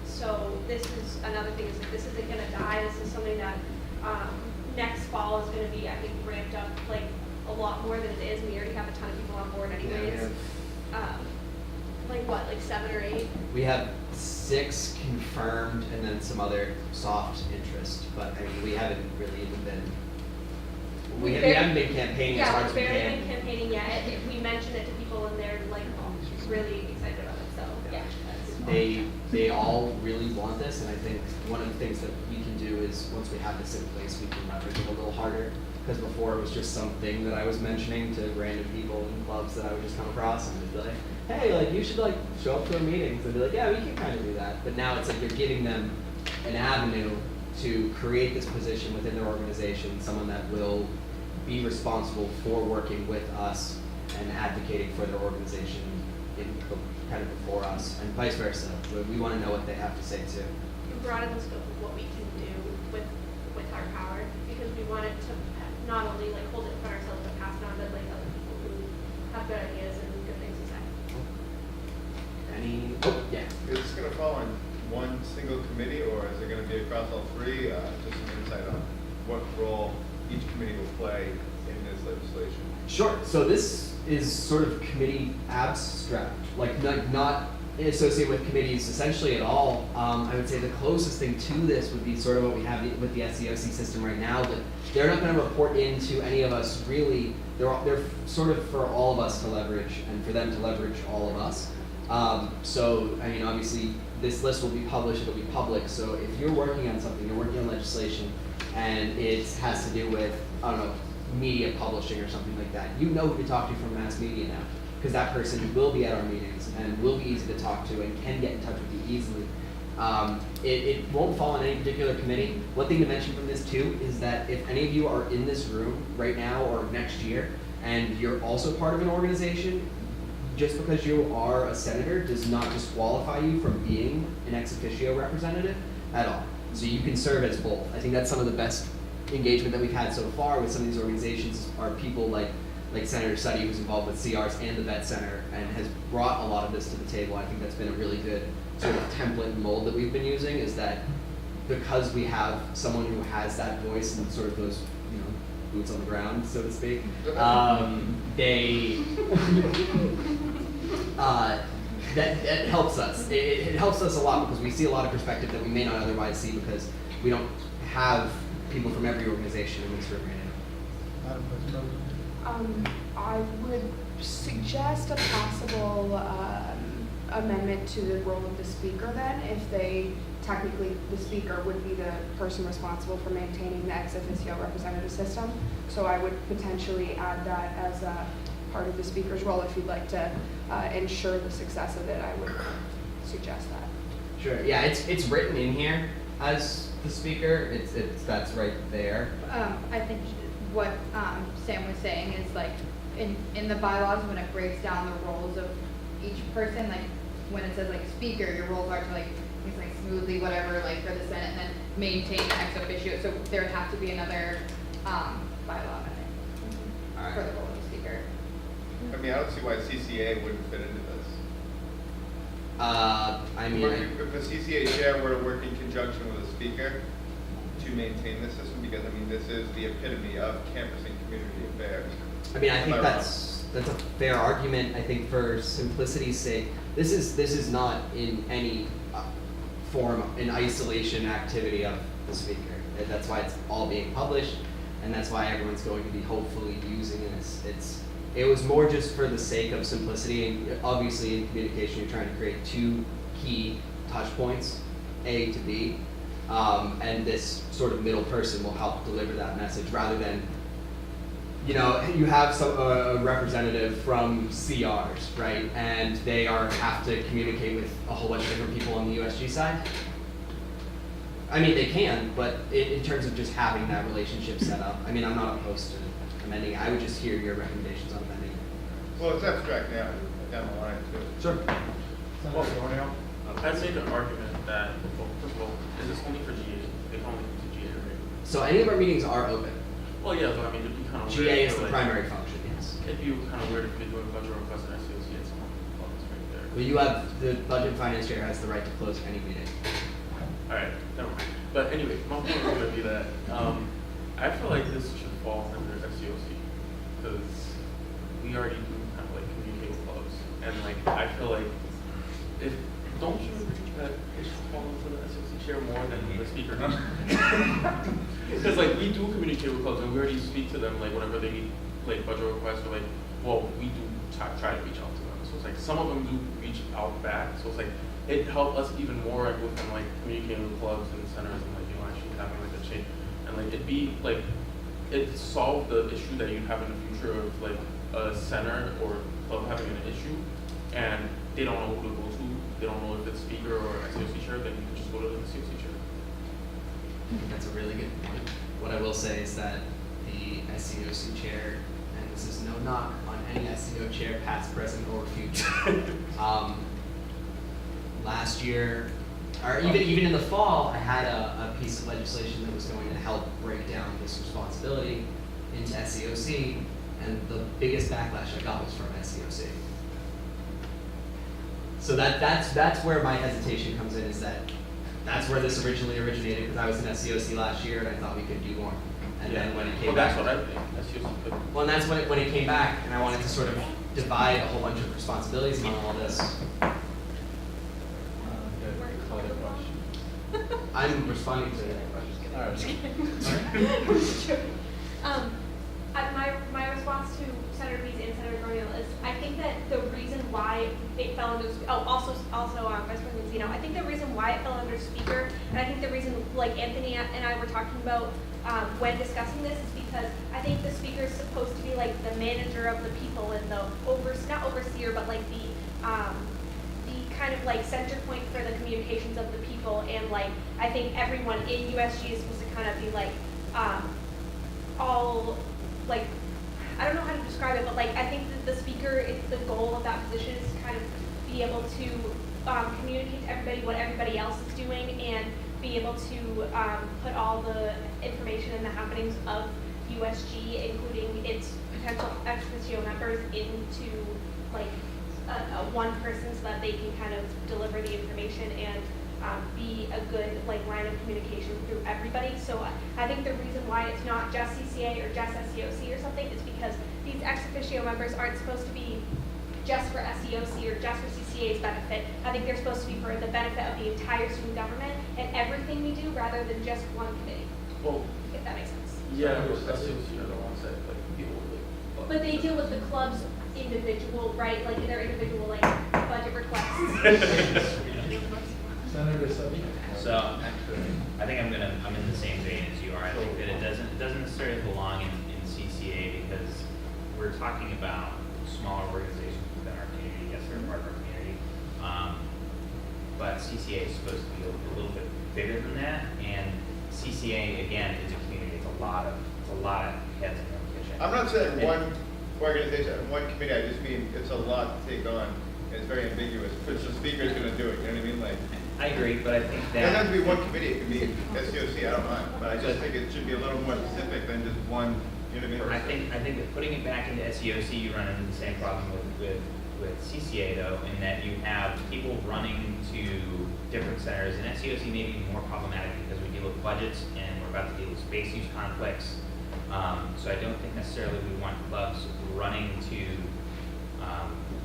So this is another thing, is that this isn't going to die. This is something that next fall is going to be, I think, ramped up like a lot more than it is. We already have a ton of people on board anyways. Like what, like 7 or 8? We have 6 confirmed and then some other soft interest, but I mean, we haven't really even been, we haven't been campaigning as hard as we Yeah, we barely can. been campaigning yet. We mentioned it to people and they're like really excited about it, so yeah. They all really want this, and I think one of the things that we can do is, once we have this in place, we can leverage it a little harder. Because before it was just something that I was mentioning to random people in clubs that I would just come across, and they'd be like, hey, like, you should like show up to our meetings. And be like, yeah, we can kind of do that. But now it's like you're giving them an avenue to create this position within their organization, someone that will be responsible for working with us and advocating for their organization kind of before us, and vice versa. We want to know what they have to say too. We broaden the scope of what we can do with our power, because we want it to not only like hold it for ourselves but pass it on to like other people who have good ideas and good things to say. Yeah. Is this going to fall on one single committee, or is it going to be across all 3? Just some insight on what role each committee will play in this legislation. Sure. So this is sort of committee abstract, like not associated with committees essentially at all. I would say the closest thing to this would be sort of what we have with the SEOC system right now, but they're not going to report into any of us really. They're sort of for all of us to leverage, and for them to leverage all of us. So, I mean, obviously, this list will be published, it'll be public, so if you're working on something, you're working on legislation, and it has to do with, I don't know, media publishing or something like that, you know who to talk to from mass media now, because that person will be at our meetings, and will be easy to talk to, and can get in touch with you easily. It won't fall on any particular committee. One thing to mention from this too is that if any of you are in this room right now or next year, and you're also part of an organization, just because you are a senator does not disqualify you from being an ex officio representative at all. So you can serve as both. I think that's some of the best engagement that we've had so far with some of these organizations are people like Senator Suddy, who's involved with CRs and the Vet Center, and has brought a lot of this to the table. I think that's been a really good sort of template and mold that we've been using, is that because we have someone who has that voice and sort of those, you know, boots on the ground, so to speak, that helps us. It helps us a lot, because we see a lot of perspective that we may not otherwise see, because we don't have people from every organization in this room right now. Madam Vice President. I would suggest a possible amendment to the role of the speaker then, if technically the speaker would be the person responsible for maintaining the ex officio representative system. So I would potentially add that as a part of the speaker's role. If you'd like to ensure the success of it, I would suggest that. Sure. Yeah, it's written in here as the speaker. That's right there. I think what Sam was saying is, like, in the bylaws, when it breaks down the roles of each person, like when it says like speaker, your roles are to like smoothly whatever, like for the Senate, and then maintain the ex officio. So there would have to be another bylaw amendment for the role of the speaker. I mean, I don't see why CCA wouldn't fit into this. I mean, If a CCA chair were to work in conjunction with a speaker to maintain the system, because I mean, this is the epitome of campus and community affairs. I mean, I think Am I that's a fair argument. I think for simplicity's sake, this is not in any form an isolation activity of the speaker. That's why it's all being published, and that's why everyone's going to be hopefully using this. It was more just for the sake of simplicity, and obviously in communication you're trying to create 2 key touch points, A to B, and this sort of middle person will help deliver that message rather than you know, you have a representative from CRs, right? And they have to communicate with a whole bunch of different people on the USG side. I mean, they can, but in terms of just having that relationship set up, I mean, I'm not opposed to amending it. I would just hear your recommendations on amending it. Well, it's abstract now, down the line too. Sure. Senator D'Ornio? I'd make an argument that, well, first of all, is this only for GA? They can only use GA, right? So any of our meetings are open. Well, yeah, but I mean, it'd be kind of weird. GA is to, the like, primary function, yes. It'd be kind of weird if you're doing budget requests and SCOC and someone plugs right there. Well, you have, the budget and finance chair has the right to close any meeting. Alright, never mind. But anyway, my point was gonna be that, I feel like this should fall under SCOC, because we already do kind of like communicate with clubs, and like, I feel like, don't you agree that it should fall into the SCOC chair more than the speaker? Because like, we do communicate with clubs, and we already speak to them, like, whenever they need, like, budget requests, or like, well, we do try to reach out to them, so it's like, some of them do reach out back, so it's like, it helped us even more like, with them like communicating with clubs and centers and like, you know, actually having like a change, and like, it'd be like, it solved the issue that you have in the future of like a center or club having an issue, and they don't know who to go to, they don't know if it's speaker or SCOC chair, then you can just go to the SCOC chair. I think that's a really good point. What I will say is that the SCOC chair, and this is no knock on any SCO chair, past, present, or future. Last year, or even in the fall, I had a piece of legislation that was going to help break down this responsibility into SCOC, and the biggest backlash I got was from SCOC. So that's where my hesitation comes in, is that's where this originally originated, because I was in SCOC last year and I thought we could do more. And then when it came back, Well, that's what I think, SCOC could. well, and that's when it came back, and I wanted to sort of divide a whole bunch of responsibilities among all this. Good, other question. I'm responding to that question. Alright. My response to Senator Bees and Senator D'Ornio is, I think that the reason why it fell under, also Vice President Zeno, I think the reason why it fell under speaker, and I think the reason, like Anthony and I were talking about when discussing this, is because I think the speaker is supposed to be like the manager of the people and the not overseer, but like the kind of like center point for the communications of the people, and like I think everyone in USG is supposed to kind of be like all like, I don't know how to describe it, but like I think that the speaker, it's the goal of that position is to kind of be able to communicate to everybody what everybody else is doing, and be able to put all the information and the happenings of USG, including its potential ex officio members, into like one person, so that they can kind of deliver the information and be a good like line of communication through everybody. So I think the reason why it's not just CCA or just SCOC or something is because these ex officio members aren't supposed to be just for SCOC or just for CCA's benefit. I think they're supposed to be for the benefit of the entire student government and everything we do, rather than just one committee, Well, if that makes sense. yeah, SCOC are the ones that like deal with it. But they deal with the club's individual, right, like their individual like budget requests. Senator Sabine? So, I think I'm in the same vein as you are. I think that it doesn't necessarily belong in CCA, because we're talking about smaller organizations within our community. Yes, they're a part of our community. But CCA is supposed to be a little bit bigger than that, and CCA, again, is a community. It's a lot of heads in the kitchen. I'm not saying one organization, one committee, I just mean it's a lot to take on, and it's very ambiguous, which the speaker is gonna do it, you know what I mean, like. I agree, but I think It that. doesn't have to be one committee, it could be SCOC, I don't mind, but I just think it should be a little more specific than just one, you know what I mean? I think that putting it back into SEOC, you run into the same problem with CCA though, in that you have people running to different centers, and SEOC may be more problematic because we deal with budgets and we're about to deal with space use conflicts. So I don't think necessarily we want clubs running to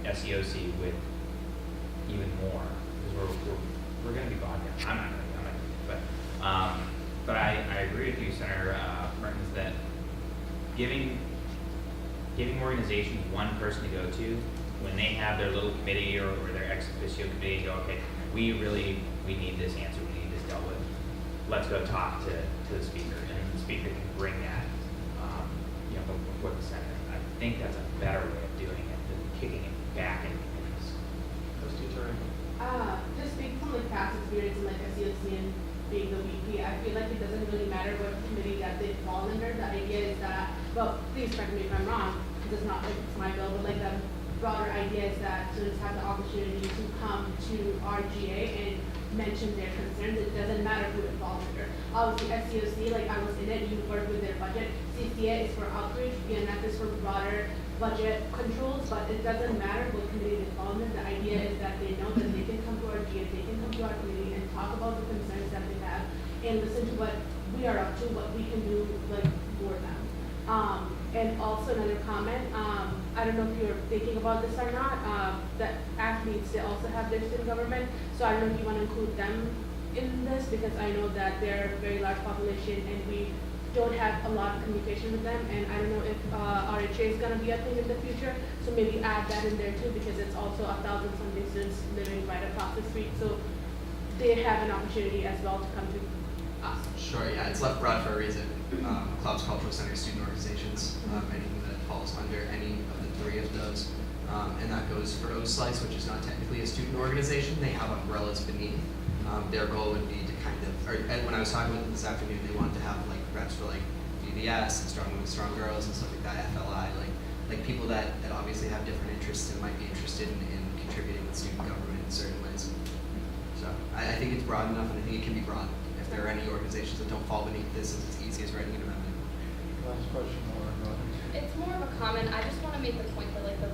SEOC with even more, because we're going to be bogged down. I'm not going to, but I agree with you, Senator Mertens, that giving organizations one person to go to when they have their little committee or their ex officio committee, go, okay, we need this answer, we need this dealt with. Let's go talk to the speaker, and the speaker can bring that, before the Senate. I think that's a better way of doing it than kicking it back in committees. Trustee Turner? Just speaking from like past experience in like SELC and being the VP, I feel like it doesn't really matter what committee that they fall under. The idea is that, well, please correct me if I'm wrong, because it's not like it's my bill, but like the broader idea is that students have the opportunity to come to our GA and mention their concerns. It doesn't matter who it falls under. Obviously, SEOC, like I was in it, you work with their budget. CCA is for outreach, BNF is for broader budget controls, but it doesn't matter what committee they fall under. The idea is that they know that they can come to our GA, they can come to our committee and talk about the concerns that they have and listen to what we are up to, what we can do like for them. And also another comment, I don't know if you're thinking about this or not, that athletes, they also have their student government, so I don't know if you want to include them in this, because I know that they're a very large population and we don't have a lot of communication with them, and I don't know if RHA is going to be a thing in the future, so maybe add that in there too, because it's also 1,000 Sunday students living right across the street, so they have an opportunity as well to come to us. Sure, yeah, it's left broad for a reason. Clubs, cultural centers, student organizations, anything that falls under any of the three of those. And that goes for OSLICE, which is not technically a student organization. They have umbrellas beneath. Their goal would be to kind of, and when I was talking with them this afternoon, they wanted to have like reps for like VBS and Strong Women, Strong Girls and stuff like that, FLI, like people that obviously have different interests and might be interested in contributing with student government in certain ways. So I think it's broad enough, and I think it can be broad. If there are any organizations that don't fall beneath this, it's as easy as writing an amendment. Last question, Laura, go ahead. It's more of a comment. I just want to make the point that like the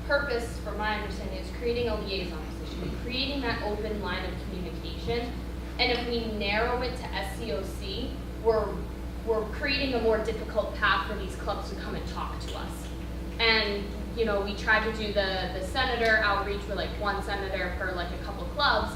purpose, from my understanding, is creating a liaison position, creating that open line of communication. And if we narrow it to SCOC, we're creating a more difficult path for these clubs to come and talk to us. And you know, we tried to do the senator outreach with like one senator per like a couple clubs,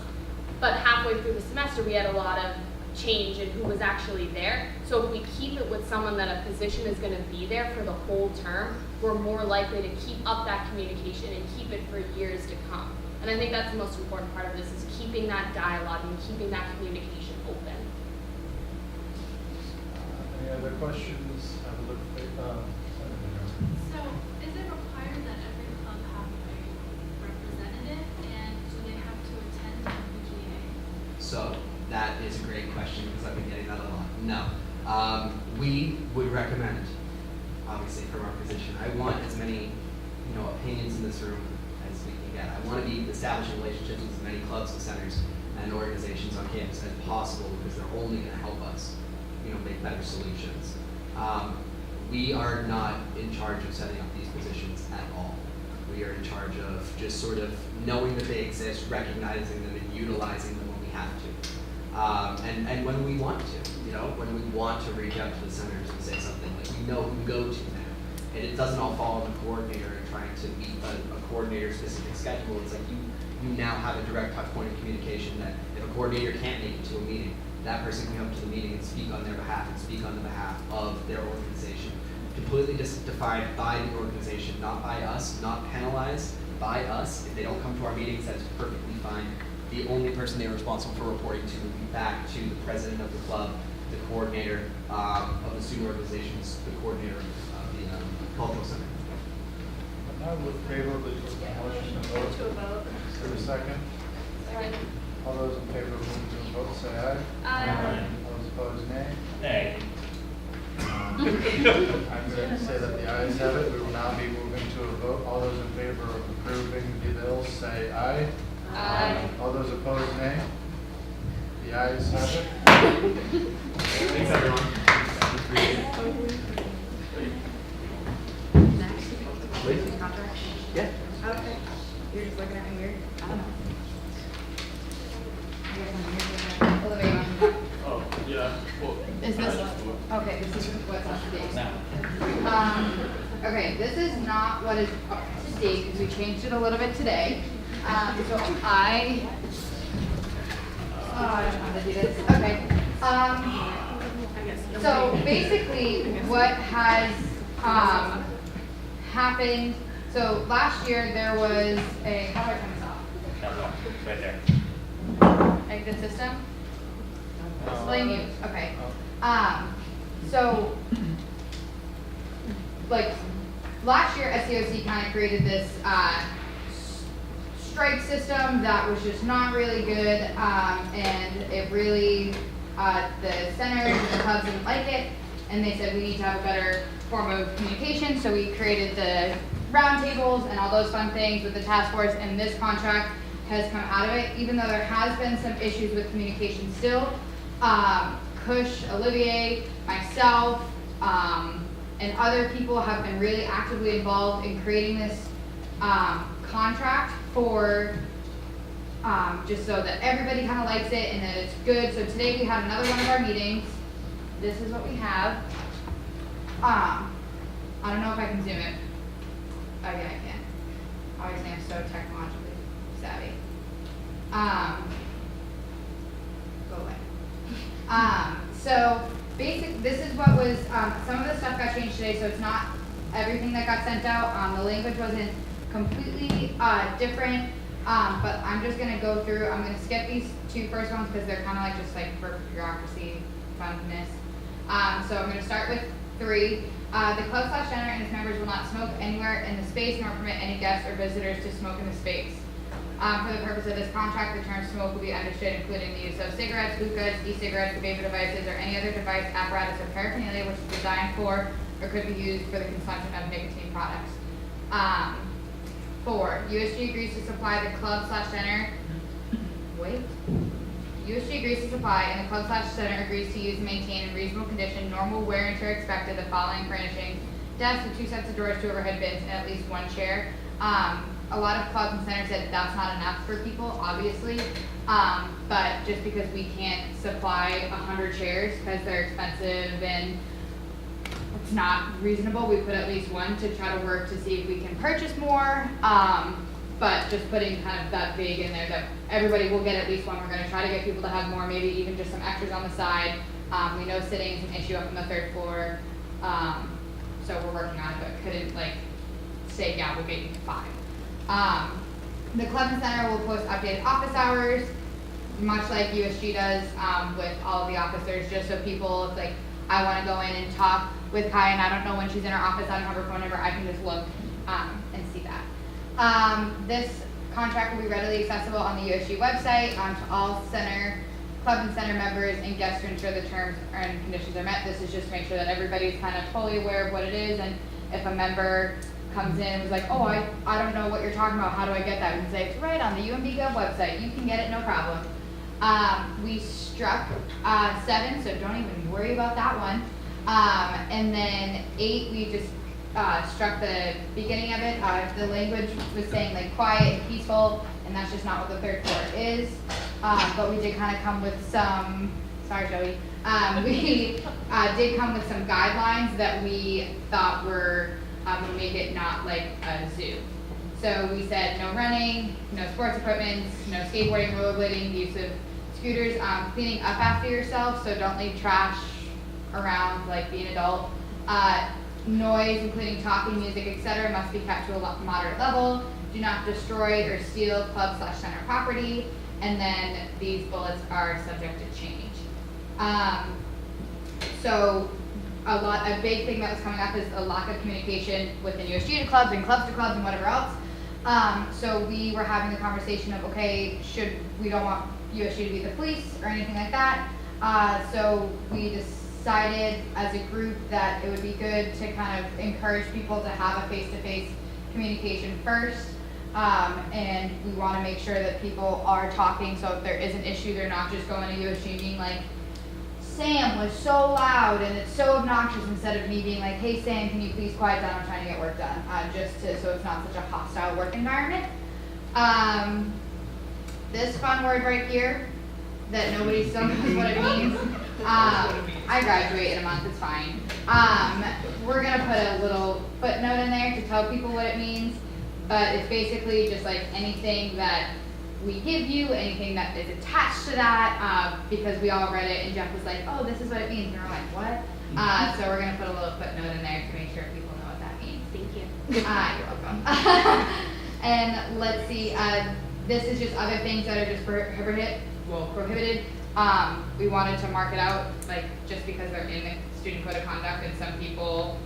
but halfway through the semester we had a lot of change in who was actually there. So if we keep it with someone that a position is going to be there for the whole term, we're more likely to keep up that communication and keep it for years to come. And I think that's the most important part of this, is keeping that dialogue and keeping that communication open. Any other questions? Have a look at, So, is it required that every club have a representative, and do they have to attend the GA? So that is a great question, because I've been getting that a lot. No. We would recommend, obviously from our position, I want as many opinions in this room as we can get. I want to be establishing relationships with as many clubs and centers and organizations on campus as possible, because they're only going to help us make better solutions. We are not in charge of setting up these positions at all. We are in charge of just sort of knowing that they exist, recognizing them, and utilizing them when we have to. And when we want to, when we want to reach out to the centers and say something, like we know who to go to now. And it doesn't all fall on the coordinator and trying to meet a coordinator-specific schedule. It's like you now have a direct touch point of communication that if a coordinator can't make it to a meeting, that person can come to the meeting and speak on their behalf and speak on the behalf of their organization. Completely defined by the organization, not by us, not penalized by us. If they don't come to our meetings, that's perfectly fine. The only person they are responsible for reporting to would be back to the president of the club, the coordinator of the student organizations, the coordinator of the cultural center. now with favorably to the motion to vote. To a vote. Is there a second? Second. All those in favor of moving to a vote, say aye. Aye. All those opposed, nay. Hey. I'm going to say that the ayes have it. We will now be moving to a vote. All those in favor of approving the bills, say aye. Aye. All those opposed, nay. The ayes have it. Thanks, everyone. Next. Contract? Yeah. Okay. You're just looking at me weird? I don't know. Olivia, you want to talk? Oh, yeah, well. Is this, okay, this is what's up to date. Okay, this is not what is up to date, because we changed it a little bit today. So I don't know how to do this, okay. So basically, what has, happened, so last year there was a, how do I turn this off? Right there. Exit system? Display mute, okay. So like, last year SCOC kind of created this, strike system that was just not really good, and it really, the centers and the clubs didn't like it, and they said we need to have a better form of communication, so we created the roundtables and all those fun things with the task force, and this contract has come out of it, even though there has been some issues with communication still. Kush, Olivier, myself, and other people have been really actively involved in creating this contract for just so that everybody kind of likes it and that it's good. So today we had another one of our meetings. This is what we have. I don't know if I can zoom it. Oh yeah, I can. Obviously I'm so technologically savvy. Go away. So this is what was, some of the stuff got changed today, so it's not everything that got sent out. The language wasn't completely different, but I'm just gonna go through, I'm gonna skip these two first ones because they're kind of like just like for bureaucracy funness. So I'm gonna start with 3. The club/center and its members will not smoke anywhere in the space nor permit any guests or visitors to smoke in the space. For the purpose of this contract, the term smoke will be understood including the use of cigarettes, hookahs, e-cigarettes, vapor devices, or any other device, apparatus, or paraphernalia which is designed for or could be used for the consumption of nicotine products. 4, USG agrees to supply the club/center. USG agrees to supply and the club/center agrees to use and maintain in reasonable condition normal wear and tear expected the following furnishings: desks with 2 sets of drawers, 2 overhead bins, and at least 1 chair. A lot of clubs and centers said that's not enough for people, obviously, but just because we can't supply 100 chairs because they're expensive and it's not reasonable, we put at least 1 to try to work to see if we can purchase more. But just putting kind of that big in there that everybody will get at least 1. We're going to try to get people to have more, maybe even just some extras on the side. We know sitting is an issue up on the 3rd floor, so we're working on it, but couldn't like say, yeah, we'll get you 5. The club and center will post updated office hours, much like USG does with all of the officers, just so people, if like I want to go in and talk with Kai and I don't know when she's in her office, I don't have her phone number, I can just look and see that. This contract will be readily accessible on the USG website to all club and center members and guests to ensure the terms and conditions are met. This is just to make sure that everybody's kind of fully aware of what it is, and if a member comes in and was like, oh, I don't know what you're talking about, how do I get that? We can say, it's right on the UMB Gov website, you can get it, no problem. We struck 7, so don't even worry about that one. And then 8, we just struck the beginning of it. The language was saying like quiet and peaceful, and that's just not what the 3rd floor is. But we did kind of come with some, sorry Joey, we did come with some guidelines that we thought were would make it not like a zoo. So we said no running, no sports equipment, no skateboarding, rollerblading, use of scooters, cleaning up after yourself, so don't leave trash around like being an adult. Noise, including talking, music, etc., must be kept to a moderate level. Do not destroy or steal club/center property, and then these bullets are subject to change. So a big thing that was coming up is a lack of communication within USG to clubs and clubs to clubs and whatever else. So we were having the conversation of, okay, we don't want USG to be the police or anything like that. So we decided as a group that it would be good to kind of encourage people to have a face-to-face communication first. And we want to make sure that people are talking, so if there is an issue, they're not just going to USG being like, Sam was so loud and it's so obnoxious, instead of me being like, hey Sam, can you please quiet down, I'm trying to get work done, so it's not such a hostile work environment. This fun word right here, that nobody still knows what it means, I graduate in a month, it's fine. We're going to put a little footnote in there to tell people what it means, but it's basically just like anything that we give you, anything that is attached to that, because we all read it and Jeff was like, oh, this is what it means, and we're like, what? So we're going to put a little footnote in there to make sure people know what that means. Thank you. You're welcome. And let's see, this is just other things that are just prohibited. We wanted to mark it out, like, just because they're in the student code of conduct, and some people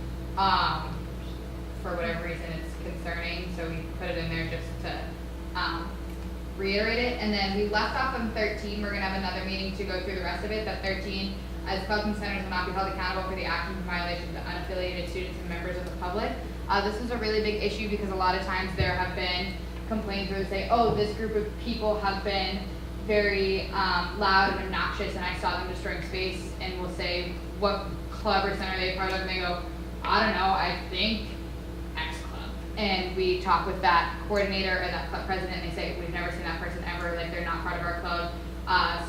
for whatever reason it's concerning, so we put it in there just to, reiterate it. And then we left off on 13, we're gonna have another meeting to go through the rest of it, but 13, as clubs and centers will not be held accountable for the actions and violations of unaffiliated students and members of the public. This is a really big issue because a lot of times there have been complaints where they say, oh, this group of people have been very loud and obnoxious and I saw them destroying space, and we'll say, what club or center are they a part of? And they go, I don't know, I think X club. And we talk with that coordinator or that club president and they say, we've never seen that person ever, like they're not part of our club.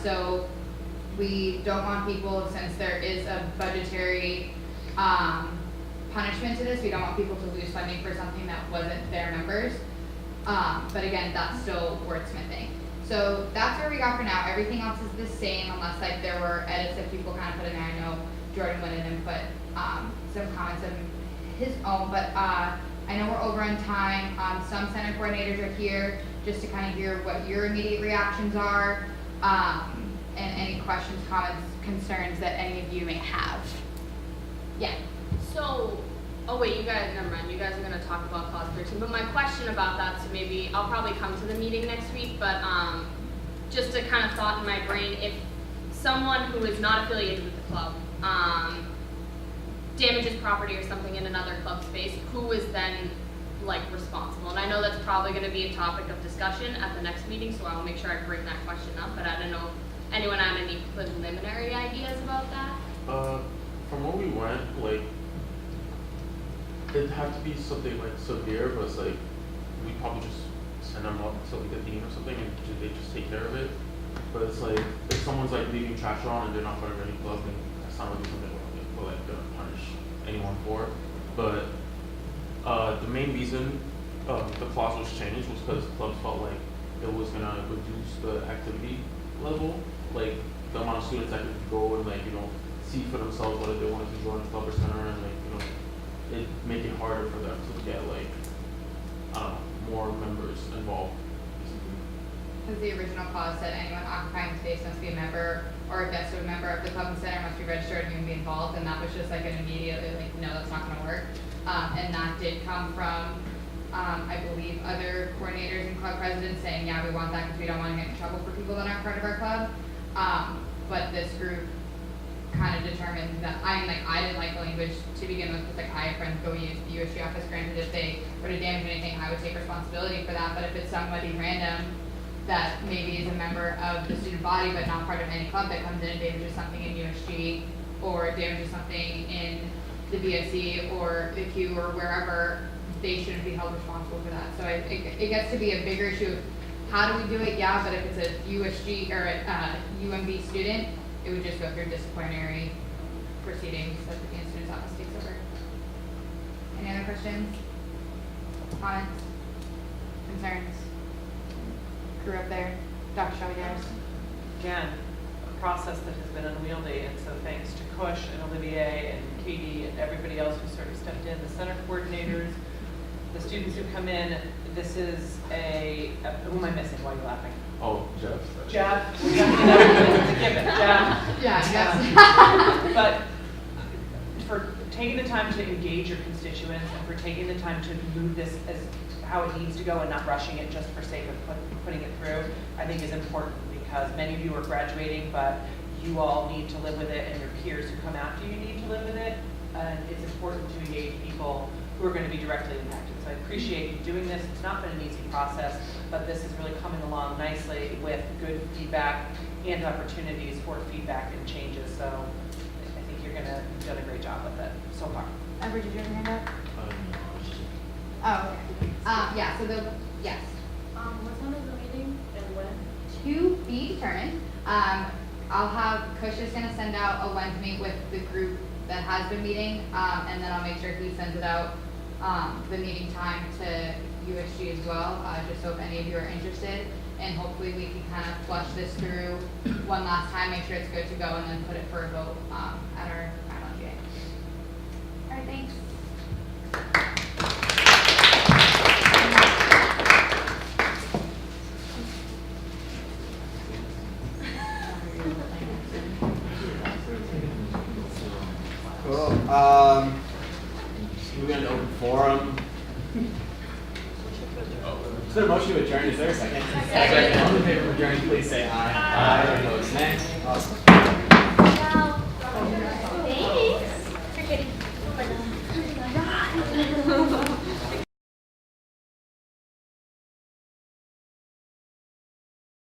So we don't want people, since there is a budgetary punishment to this, we don't want people to lose funding for something that wasn't their members. But again, that's still wordsmithing. So that's where we got for now. Everything else is the same unless like there were edits that people kind of put in there. I know Jordan went in and put some comments of his own, but I know we're over on time. Some center coordinators are here just to kind of hear what your immediate reactions are, and any questions, comments, concerns that any of you may have. Yeah. So, oh wait, you guys, never mind, you guys are gonna talk about clause 13, but my question about that, so maybe, I'll probably come to the meeting next week, but just a kind of thought in my brain, if someone who is not affiliated with the club damages property or something in another club space, who is then like responsible? And I know that's probably gonna be a topic of discussion at the next meeting, so I'll make sure I bring that question up, but I don't know if anyone had any preliminary ideas about that? From where we went, like, it'd have to be something like severe, but it's like, we probably just send them up to like the dean or something and they just take care of it. But it's like, if someone's like leaving trash around and they're not part of any club, then that's not really something we're like gonna punish anyone for. But the main reason the clause was changed was because clubs felt like it was gonna reduce the activity level, like the amount of students that could go and like, you know, see for themselves whether they wanted to join the club or center, and like, you know, it make it harder for them to get like, I don't know, more members involved. Because the original clause said anyone occupying the space must be a member or a guest of a member of the club and center, must be registered and even be involved, and that was just like an immediately like, no, that's not gonna work. And that did come from, I believe, other coordinators and club presidents saying, yeah, we want that because we don't want to get in trouble for people that aren't part of our club. But this group kind of determined that, I didn't like the language to begin with, because like I have friends go use the USG office, granted if they were to damage anything, I would take responsibility for that, but if it's somebody random that maybe is a member of the student body but not part of any club that comes in and damages something in USG or damages something in the BSC or the Q or wherever, they shouldn't be held responsible for that. So it gets to be a bigger issue of how do we do it, yeah, but if it's a USG or a UMB student, it would just go through disciplinary proceedings that the Dean Student's Office takes over. Any other questions? Comments? Concerns? Crew up there? Dr. Chavez? Again, a process that has been unwieldy, and so thanks to Kush and Olivier and Katie and everybody else who sort of stepped in, the center coordinators, the students who come in, this is who am I missing? Why are you laughing? Oh, Jeff. Jeff, we have to give it, Jeff. Yeah, But for taking the time to engage your constituents and for taking the time to move this as how it needs to go and not rushing it just for sake of putting it through, I think is important, because many of you are graduating, but you all need to live with it, and your peers who come after you need to live with it, and it's important to engage people who are going to be directly impacted. So I appreciate you doing this. It's not been an easy process, but this is really coming along nicely with good feedback and opportunities for feedback and changes. So I think you've done a great job with it so far. Amber, did you have your hand up? Oh, okay. Yeah, so yes. What time is the meeting and when? To be determined. I'll have, Kush is gonna send out a when to meet with the group that has been meeting, and then I'll make sure he sends it out, the meeting time to USG as well, just so if any of you are interested, and hopefully we can kind of flush this through one last time, make sure it's good to go, and then put it for a vote, at our final GA. All right, thanks. Cool. Moving on to open forum. there a motion to adjourn? Is there a second? Second. All in favor of adjourning, please say aye. Aye. Opposed?